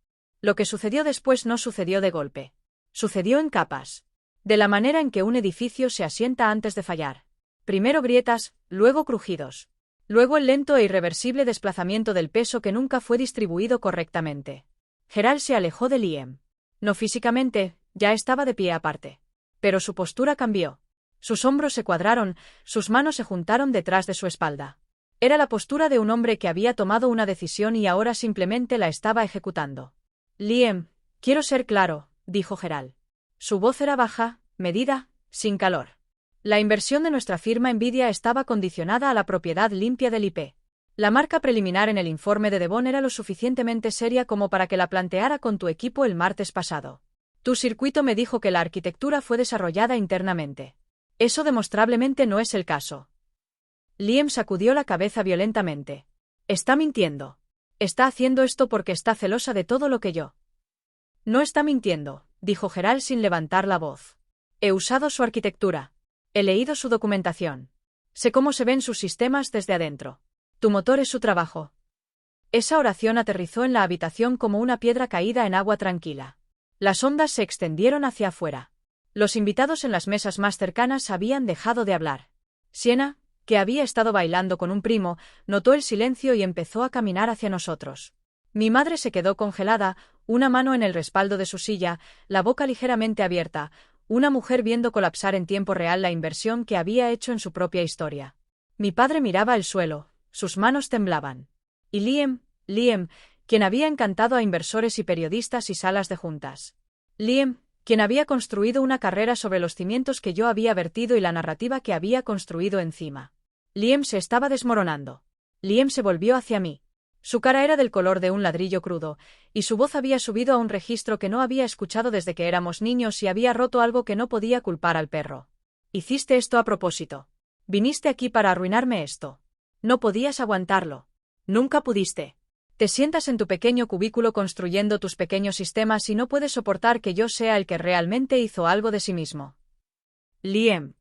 Lo que sucedió después no sucedió de golpe. Sucedió en capas. De la manera en que un edificio se asienta antes de fallar. Primero grietas, luego crujidos. Luego el lento e irreversible desplazamiento del peso que nunca fue distribuido correctamente. Gerald se alejó de Liam. No físicamente, ya estaba de pie aparte. Pero su postura cambió. Sus hombros se cuadraron, sus manos se juntaron detrás de su espalda. Era la postura de un hombre que había tomado una decisión y ahora simplemente la estaba ejecutando. Liam, quiero ser claro, dijo Gerald. Su voz era baja, medida, sin calor. La inversión de nuestra firma NVIDIA estaba condicionada a la propiedad limpia del IP. La marca preliminar en el informe de Devon era lo suficientemente seria como para que la planteara con tu equipo el martes pasado. Tu circuito me dijo que la arquitectura fue desarrollada internamente. Eso demostrablemente no es el caso. Liam sacudió la cabeza violentamente. Está mintiendo. Está haciendo esto porque está celosa de todo lo que yo. No está mintiendo, dijo Gerald sin levantar la voz. He usado su arquitectura. He leído su documentación. Sé cómo se ven sus sistemas desde adentro. Tu motor es su trabajo. Esa oración aterrizó en la habitación como una piedra caída en agua tranquila. Las ondas se extendieron hacia afuera. Los invitados en las mesas más cercanas habían dejado de hablar. Siena, que había estado bailando con un primo, notó el silencio y empezó a caminar hacia nosotros. Mi madre se quedó congelada, una mano en el respaldo de su silla, la boca ligeramente abierta, una mujer viendo colapsar en tiempo real la inversión que había hecho en su propia historia. Mi padre miraba el suelo, sus manos temblaban. Y Liam, quien había encantado a inversores y periodistas y salas de juntas. Liam, quien había construido una carrera sobre los cimientos que yo había vertido y la narrativa que había construido encima. Liam se estaba desmoronando. Liam se volvió hacia mí. Su cara era del color de un ladrillo crudo, y su voz había subido a un registro que no había escuchado desde que éramos niños y había roto algo que no podía culpar al perro. Hiciste esto a propósito. Viniste aquí para arruinarme esto. No podías aguantarlo. Nunca pudiste. Te sientas en tu pequeño cubículo construyendo tus pequeños sistemas y no puedes soportar que yo sea el que realmente hizo algo de sí mismo. Liam.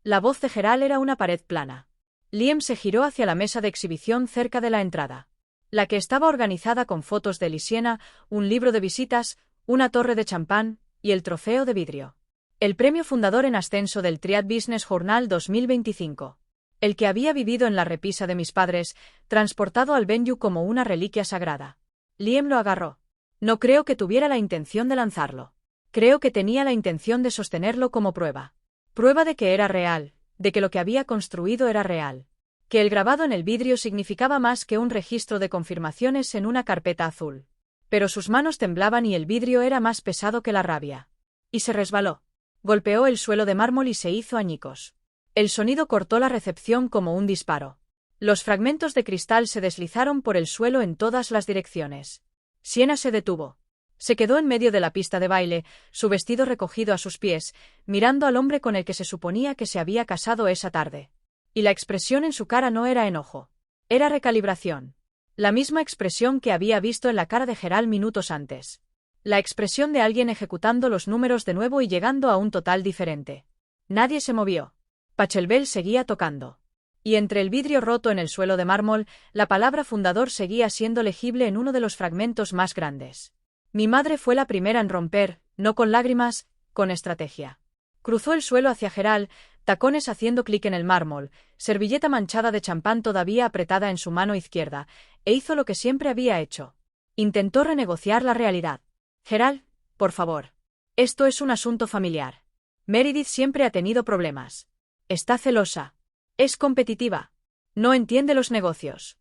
La voz de Gerald era una pared plana. Liam se giró hacia la mesa de exhibición cerca de la entrada. La que estaba organizada con fotos de Lisiena, un libro de visitas, una torre de champán y el trofeo de vidrio. El premio fundador en ascenso del Triad Business Journal 2025. El que había vivido en la repisa de mis padres, transportado al venue como una reliquia sagrada. Liam lo agarró. No creo que tuviera la intención de lanzarlo. Creo que tenía la intención de sostenerlo como prueba. Prueba de que era real, de que lo que había construido era real. Que el grabado en el vidrio significaba más que un registro de confirmaciones en una carpeta azul. Pero sus manos temblaban y el vidrio era más pesado que la rabia. Y se resbaló. Golpeó el suelo de mármol y se hizo añicos. El sonido cortó la recepción como un disparo. Los fragmentos de cristal se deslizaron por el suelo en todas las direcciones. Siena se detuvo. Se quedó en medio de la pista de baile, su vestido recogido a sus pies, mirando al hombre con el que se suponía que se había casado esa tarde. Y la expresión en su cara no era enojo. Era recalibración. La misma expresión que había visto en la cara de Gerald minutos antes. La expresión de alguien ejecutando los números de nuevo y llegando a un total diferente. Nadie se movió. Pachelbel seguía tocando. Y entre el vidrio roto en el suelo de mármol, la palabra fundador seguía siendo legible en uno de los fragmentos más grandes. Mi madre fue la primera en romper, no con lágrimas, con estrategia. Cruzó el suelo hacia Gerald, tacones haciendo clic en el mármol, servilleta manchada de champán todavía apretada en su mano izquierda, e hizo lo que siempre había hecho. Intentó renegociar la realidad. Gerald, por favor. Esto es un asunto familiar. Meredith siempre ha tenido problemas. Está celosa. Es competitiva. No entiende los negocios.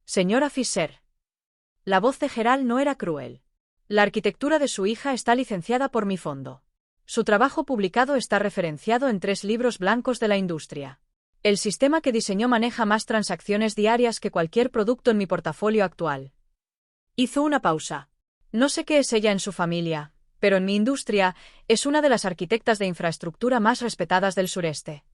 Señora Fisher. La voz de Gerald no era cruel. La arquitectura de su hija está licenciada por mi fondo. Su trabajo publicado está referenciado en 3 libros blancos de la industria. El sistema que diseñó maneja más transacciones diarias que cualquier producto en mi portafolio actual. Hizo una pausa. No sé qué es ella en su familia, pero en mi industria es una de las arquitectas de infraestructura más respetadas del sureste.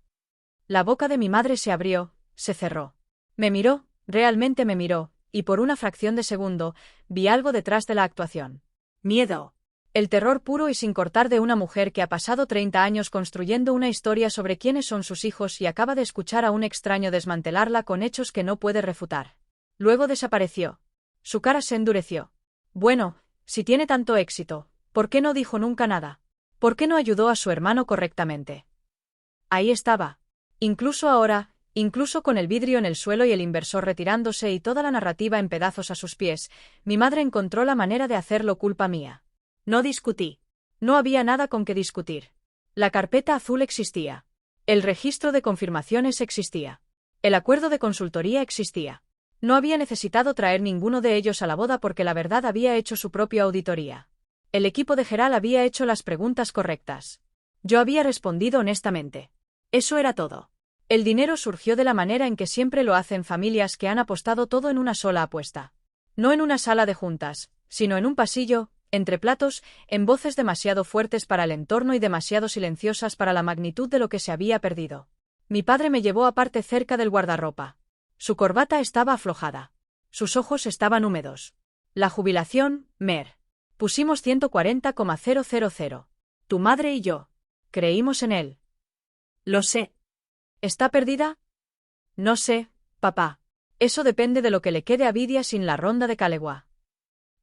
La boca de mi madre se abrió, se cerró. Me miró, realmente me miró, y por una fracción de segundo, vi algo detrás de la actuación. Miedo. El terror puro y sin cortar de una mujer que ha pasado 30 años construyendo una historia sobre quiénes son sus hijos y acaba de escuchar a un extraño desmantelarla con hechos que no puede refutar. Luego desapareció. Su cara se endureció. Bueno, si tiene tanto éxito, ¿por qué no dijo nunca nada? ¿Por qué no ayudó a su hermano correctamente? Ahí estaba. Incluso ahora, incluso con el vidrio en el suelo y el inversor retirándose y toda la narrativa en pedazos a sus pies, mi madre encontró la manera de hacerlo culpa mía. No discutí. No había nada con que discutir. La carpeta azul existía. El registro de confirmaciones existía. El acuerdo de consultoría existía. No había necesitado traer ninguno de ellos a la boda porque la verdad había hecho su propia auditoría. El equipo de Gerald había hecho las preguntas correctas. Yo había respondido honestamente. Eso era todo. El dinero surgió de la manera en que siempre lo hacen familias que han apostado todo en una sola apuesta. No en una sala de juntas, sino en un pasillo, entre platos, en voces demasiado fuertes para el entorno y demasiado silenciosas para la magnitud de lo que se había perdido. Mi padre me llevó aparte cerca del guardarropa. Su corbata estaba aflojada. Sus ojos estaban húmedos. La jubilación, Mer. Pusimos 140,000. Tu madre y yo. Creímos en él. Lo sé. ¿Está perdida? No sé, papá. Eso depende de lo que le quede a Vidia sin la ronda de Calegua.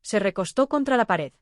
Se recostó contra la pared.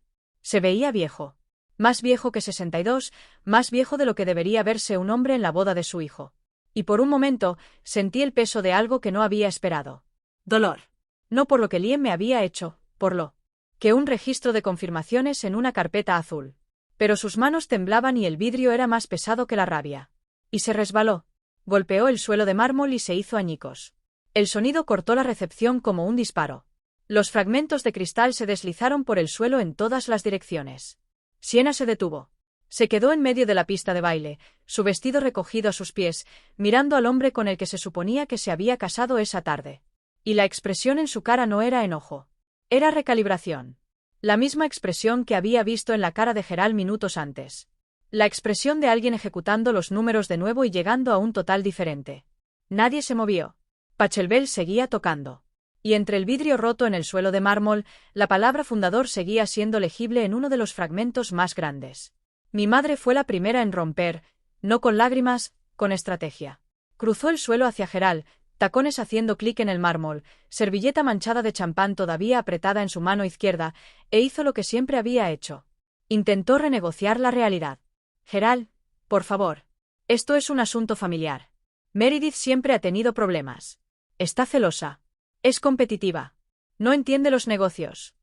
Se veía viejo. Más viejo que 62, más viejo de lo que debería verse un hombre en la boda de su hijo. Y por un momento, sentí el peso de algo que no había esperado. Dolor. No por lo que Liam me había hecho, por lo que un registro de confirmaciones en una carpeta azul. Pero sus manos temblaban y el vidrio era más pesado que la rabia. Y se resbaló. Golpeó el suelo de mármol y se hizo añicos. El sonido cortó la recepción como un disparo. Los fragmentos de cristal se deslizaron por el suelo en todas las direcciones. Siena se detuvo. Se quedó en medio de la pista de baile, su vestido recogido a sus pies, mirando al hombre con el que se suponía que se había casado esa tarde. Y la expresión en su cara no era enojo. Era recalibración. La misma expresión que había visto en la cara de Gerald minutos antes. La expresión de alguien ejecutando los números de nuevo y llegando a un total diferente. Nadie se movió. Pachelbel seguía tocando. Y entre el vidrio roto en el suelo de mármol, la palabra fundador seguía siendo legible en uno de los fragmentos más grandes. Mi madre fue la primera en romper, no con lágrimas, con estrategia. Cruzó el suelo hacia Gerald, tacones haciendo clic en el mármol, servilleta manchada de champán todavía apretada en su mano izquierda, e hizo lo que siempre había hecho. Intentó renegociar la realidad. Gerald, por favor. Esto es un asunto familiar. Meredith siempre ha tenido problemas. Está celosa. Es competitiva. No entiende los negocios.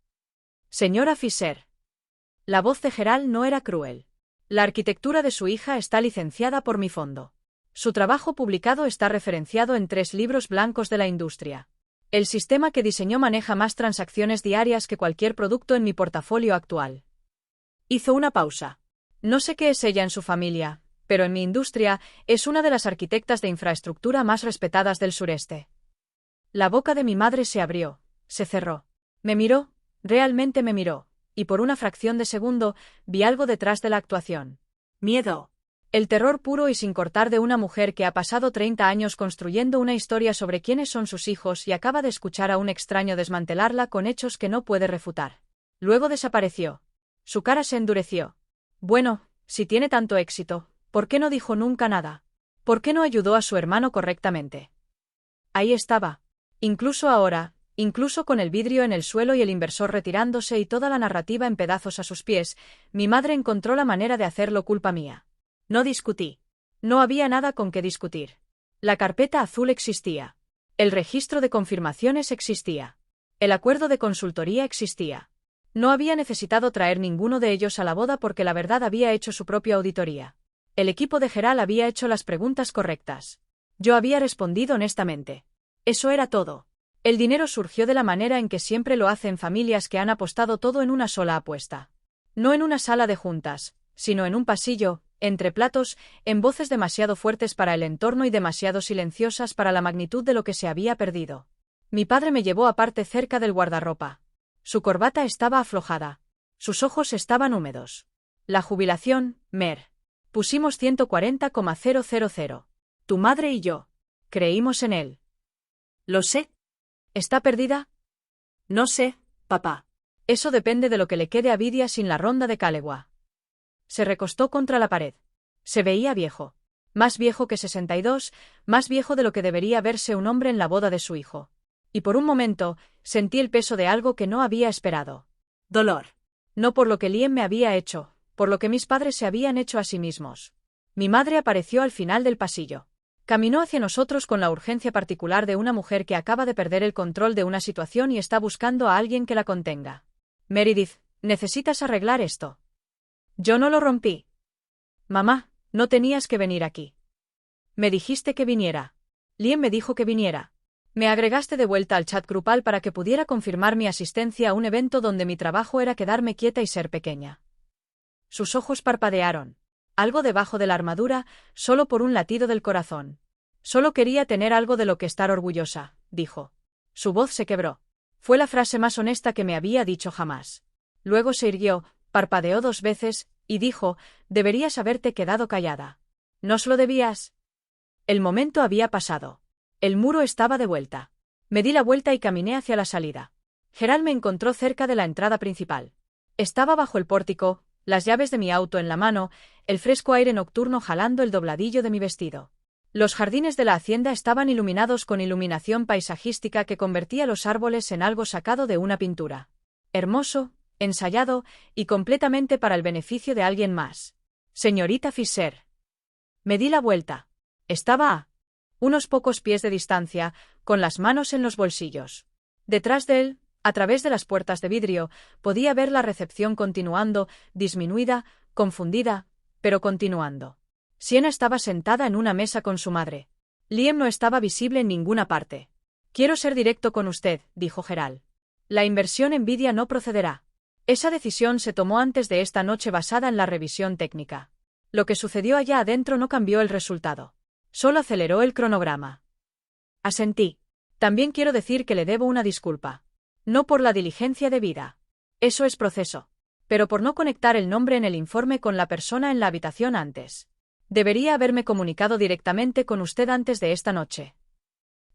Señora Fisher. La voz de Gerald no era cruel. La arquitectura de su hija está licenciada por mi fondo. Su trabajo publicado está referenciado en 3 libros blancos de la industria. El sistema que diseñó maneja más transacciones diarias que cualquier producto en mi portafolio actual. Hizo una pausa. No sé qué es ella en su familia, pero en mi industria es una de las arquitectas de infraestructura más respetadas del sureste. La boca de mi madre se abrió, se cerró. Me miró, realmente me miró, y por una fracción de segundo vi algo detrás de la actuación. Miedo. El terror puro y sin cortar de una mujer que ha pasado 30 años construyendo una historia sobre quiénes son sus hijos y acaba de escuchar a un extraño desmantelarla con hechos que no puede refutar. Luego desapareció. Su cara se endureció. Bueno, si tiene tanto éxito, ¿por qué no dijo nunca nada? ¿Por qué no ayudó a su hermano correctamente? Ahí estaba. Incluso ahora, incluso con el vidrio en el suelo y el inversor retirándose y toda la narrativa en pedazos a sus pies, mi madre encontró la manera de hacerlo culpa mía. No discutí. No había nada con qué discutir. La carpeta azul existía. El registro de confirmaciones existía. El acuerdo de consultoría existía. No había necesitado traer ninguno de ellos a la boda porque la verdad había hecho su propia auditoría. El equipo de Geral había hecho las preguntas correctas. Yo había respondido honestamente. Eso era todo. El dinero surgió de la manera en que siempre lo hacen familias que han apostado todo en una sola apuesta. No en una sala de juntas, sino en un pasillo, entre platos, en voces demasiado fuertes para el entorno y demasiado silenciosas para la magnitud de lo que se había perdido. Mi padre me llevó aparte cerca del guardarropa. Su corbata estaba aflojada. Sus ojos estaban húmedos. La jubilación, Mer. Pusimos 140,000. Tu madre y yo. Creímos en él. Lo sé. ¿Está perdida? No sé, papá. Eso depende de lo que le quede a Vidia sin la ronda de Calewa. Se recostó contra la pared. Se veía viejo. Más viejo que 62, más viejo de lo que debería verse un hombre en la boda de su hijo. Y por un momento, sentí el peso de algo que no había esperado. Dolor. No por lo que Liam me había hecho, por lo que mis padres se habían hecho a sí mismos. Mi madre apareció al final del pasillo. Caminó hacia nosotros con la urgencia particular de una mujer que acaba de perder el control de una situación y está buscando a alguien que la contenga. Meredith, necesitas arreglar esto. Yo no lo rompí. Mamá, no tenías que venir aquí. Me dijiste que viniera. Liam me dijo que viniera. Me agregaste de vuelta al chat grupal para que pudiera confirmar mi asistencia a un evento donde mi trabajo era quedarme quieta y ser pequeña. Sus ojos parpadearon. Algo debajo de la armadura, solo por un latido del corazón. Solo quería tener algo de lo que estar orgullosa, dijo. Su voz se quebró. Fue la frase más honesta que me había dicho jamás. Luego se irguió, parpadeó 2 veces, y dijo, deberías haberte quedado callada. ¿Nos lo debías? El momento había pasado. El muro estaba de vuelta. Me di la vuelta y caminé hacia la salida. Gerald me encontró cerca de la entrada principal. Estaba bajo el pórtico, las llaves de mi auto en la mano, el fresco aire nocturno jalando el dobladillo de mi vestido. Los jardines de la hacienda estaban iluminados con iluminación paisajística que convertía los árboles en algo sacado de una pintura. Hermoso, ensayado, y completamente para el beneficio de alguien más. Señorita Fisher. Me di la vuelta. Estaba a unos pocos pies de distancia, con las manos en los bolsillos. Detrás de él, a través de las puertas de vidrio, podía ver la recepción continuando, disminuida, confundida, pero continuando. Sienna estaba sentada en una mesa con su madre. Liam no estaba visible en ninguna parte. Quiero ser directo con usted, dijo Gerald. La inversión en Vidia no procederá. Esa decisión se tomó antes de esta noche basada en la revisión técnica. Lo que sucedió allá adentro no cambió el resultado. Solo aceleró el cronograma. Asentí. También quiero decir que le debo una disculpa. No por la diligencia debida. Eso es proceso. Pero por no conectar el nombre en el informe con la persona en la habitación antes. Debería haberme comunicado directamente con usted antes de esta noche.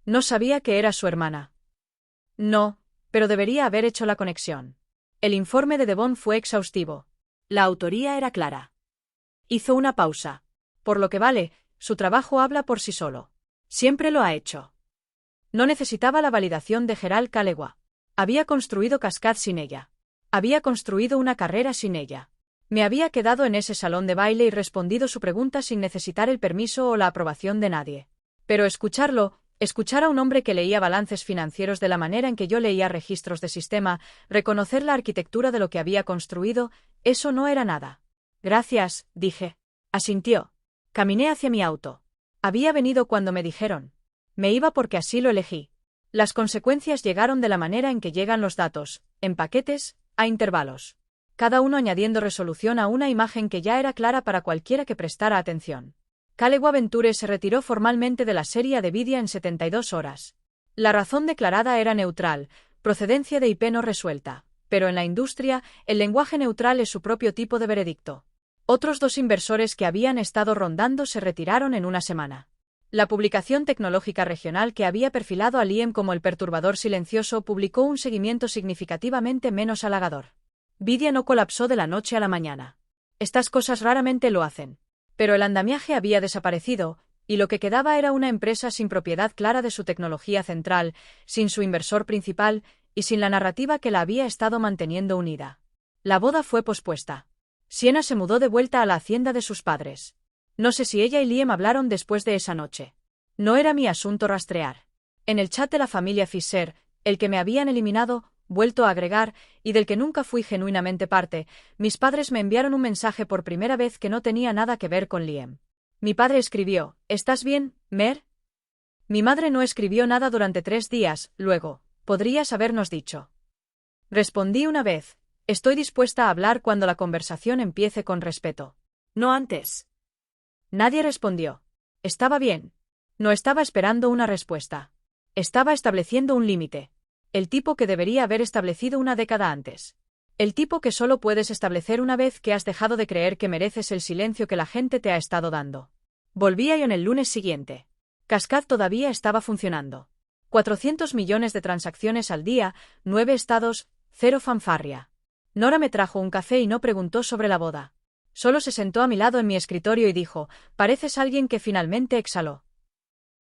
No sabía que era su hermana. No, pero debería haber hecho la conexión. El informe de Devon fue exhaustivo. La autoría era clara. Hizo una pausa. Por lo que vale, su trabajo habla por sí solo. Siempre lo ha hecho. No necesitaba la validación de Gerald Calewa. Había construido Cascade sin ella. Había construido una carrera sin ella. Me había quedado en ese salón de baile y respondido su pregunta sin necesitar el permiso o la aprobación de nadie. Pero escuchar a un hombre que leía balances financieros de la manera en que yo leía registros de sistema, reconocer la arquitectura de lo que había construido, eso no era nada. Gracias, dije. Asintió. Caminé hacia mi auto. Había venido cuando me dijeron. Me iba porque así lo elegí. Las consecuencias llegaron de la manera en que llegan los datos, en paquetes, a intervalos. Cada uno añadiendo resolución a una imagen que ya era clara para cualquiera que prestara atención. Kalewa Venture se retiró formalmente de la serie de Nvidia en 72 horas. La razón declarada era neutral, procedencia de IP no resuelta, pero en la industria, el lenguaje neutral es su propio tipo de veredicto. Otros 2 inversores que habían estado rondando se retiraron en una semana. La publicación tecnológica regional que había perfilado a Liem como el perturbador silencioso publicó un seguimiento significativamente menos halagador. Nvidia no colapsó de la noche a la mañana. Estas cosas raramente lo hacen. Pero el andamiaje había desaparecido, y lo que quedaba era una empresa sin propiedad clara de su tecnología central, sin su inversor principal, y sin la narrativa que la había estado manteniendo unida. La boda fue pospuesta. Sienna se mudó de vuelta a la hacienda de sus padres. No sé si ella y Liam hablaron después de esa noche. No era mi asunto rastrear. En el chat de la familia Fisher, el que me habían eliminado, vuelto a agregar, y del que nunca fui genuinamente parte, mis padres me enviaron un mensaje por primera vez que no tenía nada que ver con Liam. Mi padre escribió: ¿Estás bien, Mer? Mi madre no escribió nada durante 3 días, luego, ¿podrías habernos dicho? Respondí una vez: estoy dispuesta a hablar cuando la conversación empiece con respeto. No antes. Nadie respondió. Estaba bien. No estaba esperando una respuesta. Estaba estableciendo un límite. El tipo que debería haber establecido una década antes. El tipo que solo puedes establecer una vez que has dejado de creer que mereces el silencio que la gente te ha estado dando. Volví a Ion el lunes siguiente. Cascade todavía estaba funcionando. 400 millones de transacciones al día, 9 estados, 0 fanfarria. Nora me trajo un café y no preguntó sobre la boda. Solo se sentó a mi lado en mi escritorio y dijo: pareces alguien que finalmente exhaló.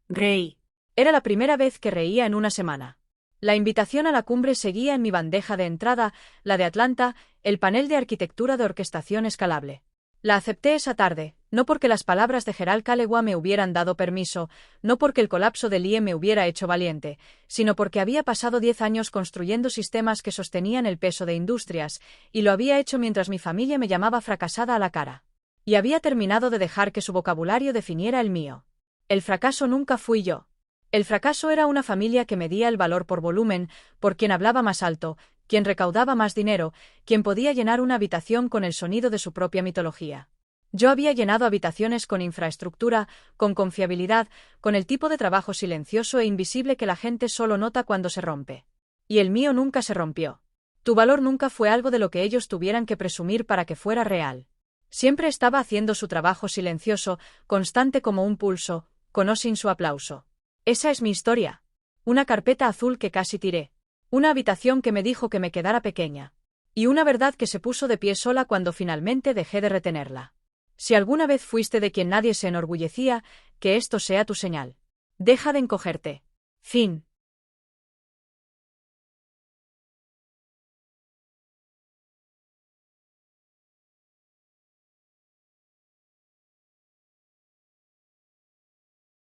Reí. Era la primera vez que reía en una semana. La invitación a la cumbre seguía en mi bandeja de entrada, la de Atlanta, el panel de arquitectura de orquestación escalable. La acepté esa tarde, no porque las palabras de Gerald Kalewa me hubieran dado permiso, no porque el colapso de Liem me hubiera hecho valiente, sino porque había pasado 10 años construyendo sistemas que sostenían el peso de industrias, y lo había hecho mientras mi familia me llamaba fracasada a la cara. Y había terminado de dejar que su vocabulario definiera el mío. El fracaso nunca fui yo. El fracaso era una familia que medía el valor por volumen, por quien hablaba más alto, quien recaudaba más dinero, quien podía llenar una habitación con el sonido de su propia mitología. Yo había llenado habitaciones con infraestructura, con confiabilidad, con el tipo de trabajo silencioso e invisible que la gente solo nota cuando se rompe. Y el mío nunca se rompió. Tu valor nunca fue algo de lo que ellos tuvieran que presumir para que fuera real. Siempre estaba haciendo su trabajo silencioso, constante como un pulso, con o sin su aplauso. Esa es mi historia. Una carpeta azul que casi tiré. Una habitación que me dijo que me quedara pequeña. Y una verdad que se puso de pie sola cuando finalmente dejé de retenerla. Si alguna vez fuiste de quien nadie se enorgullecía, que esto sea tu señal. Deja de encogerte. Fin.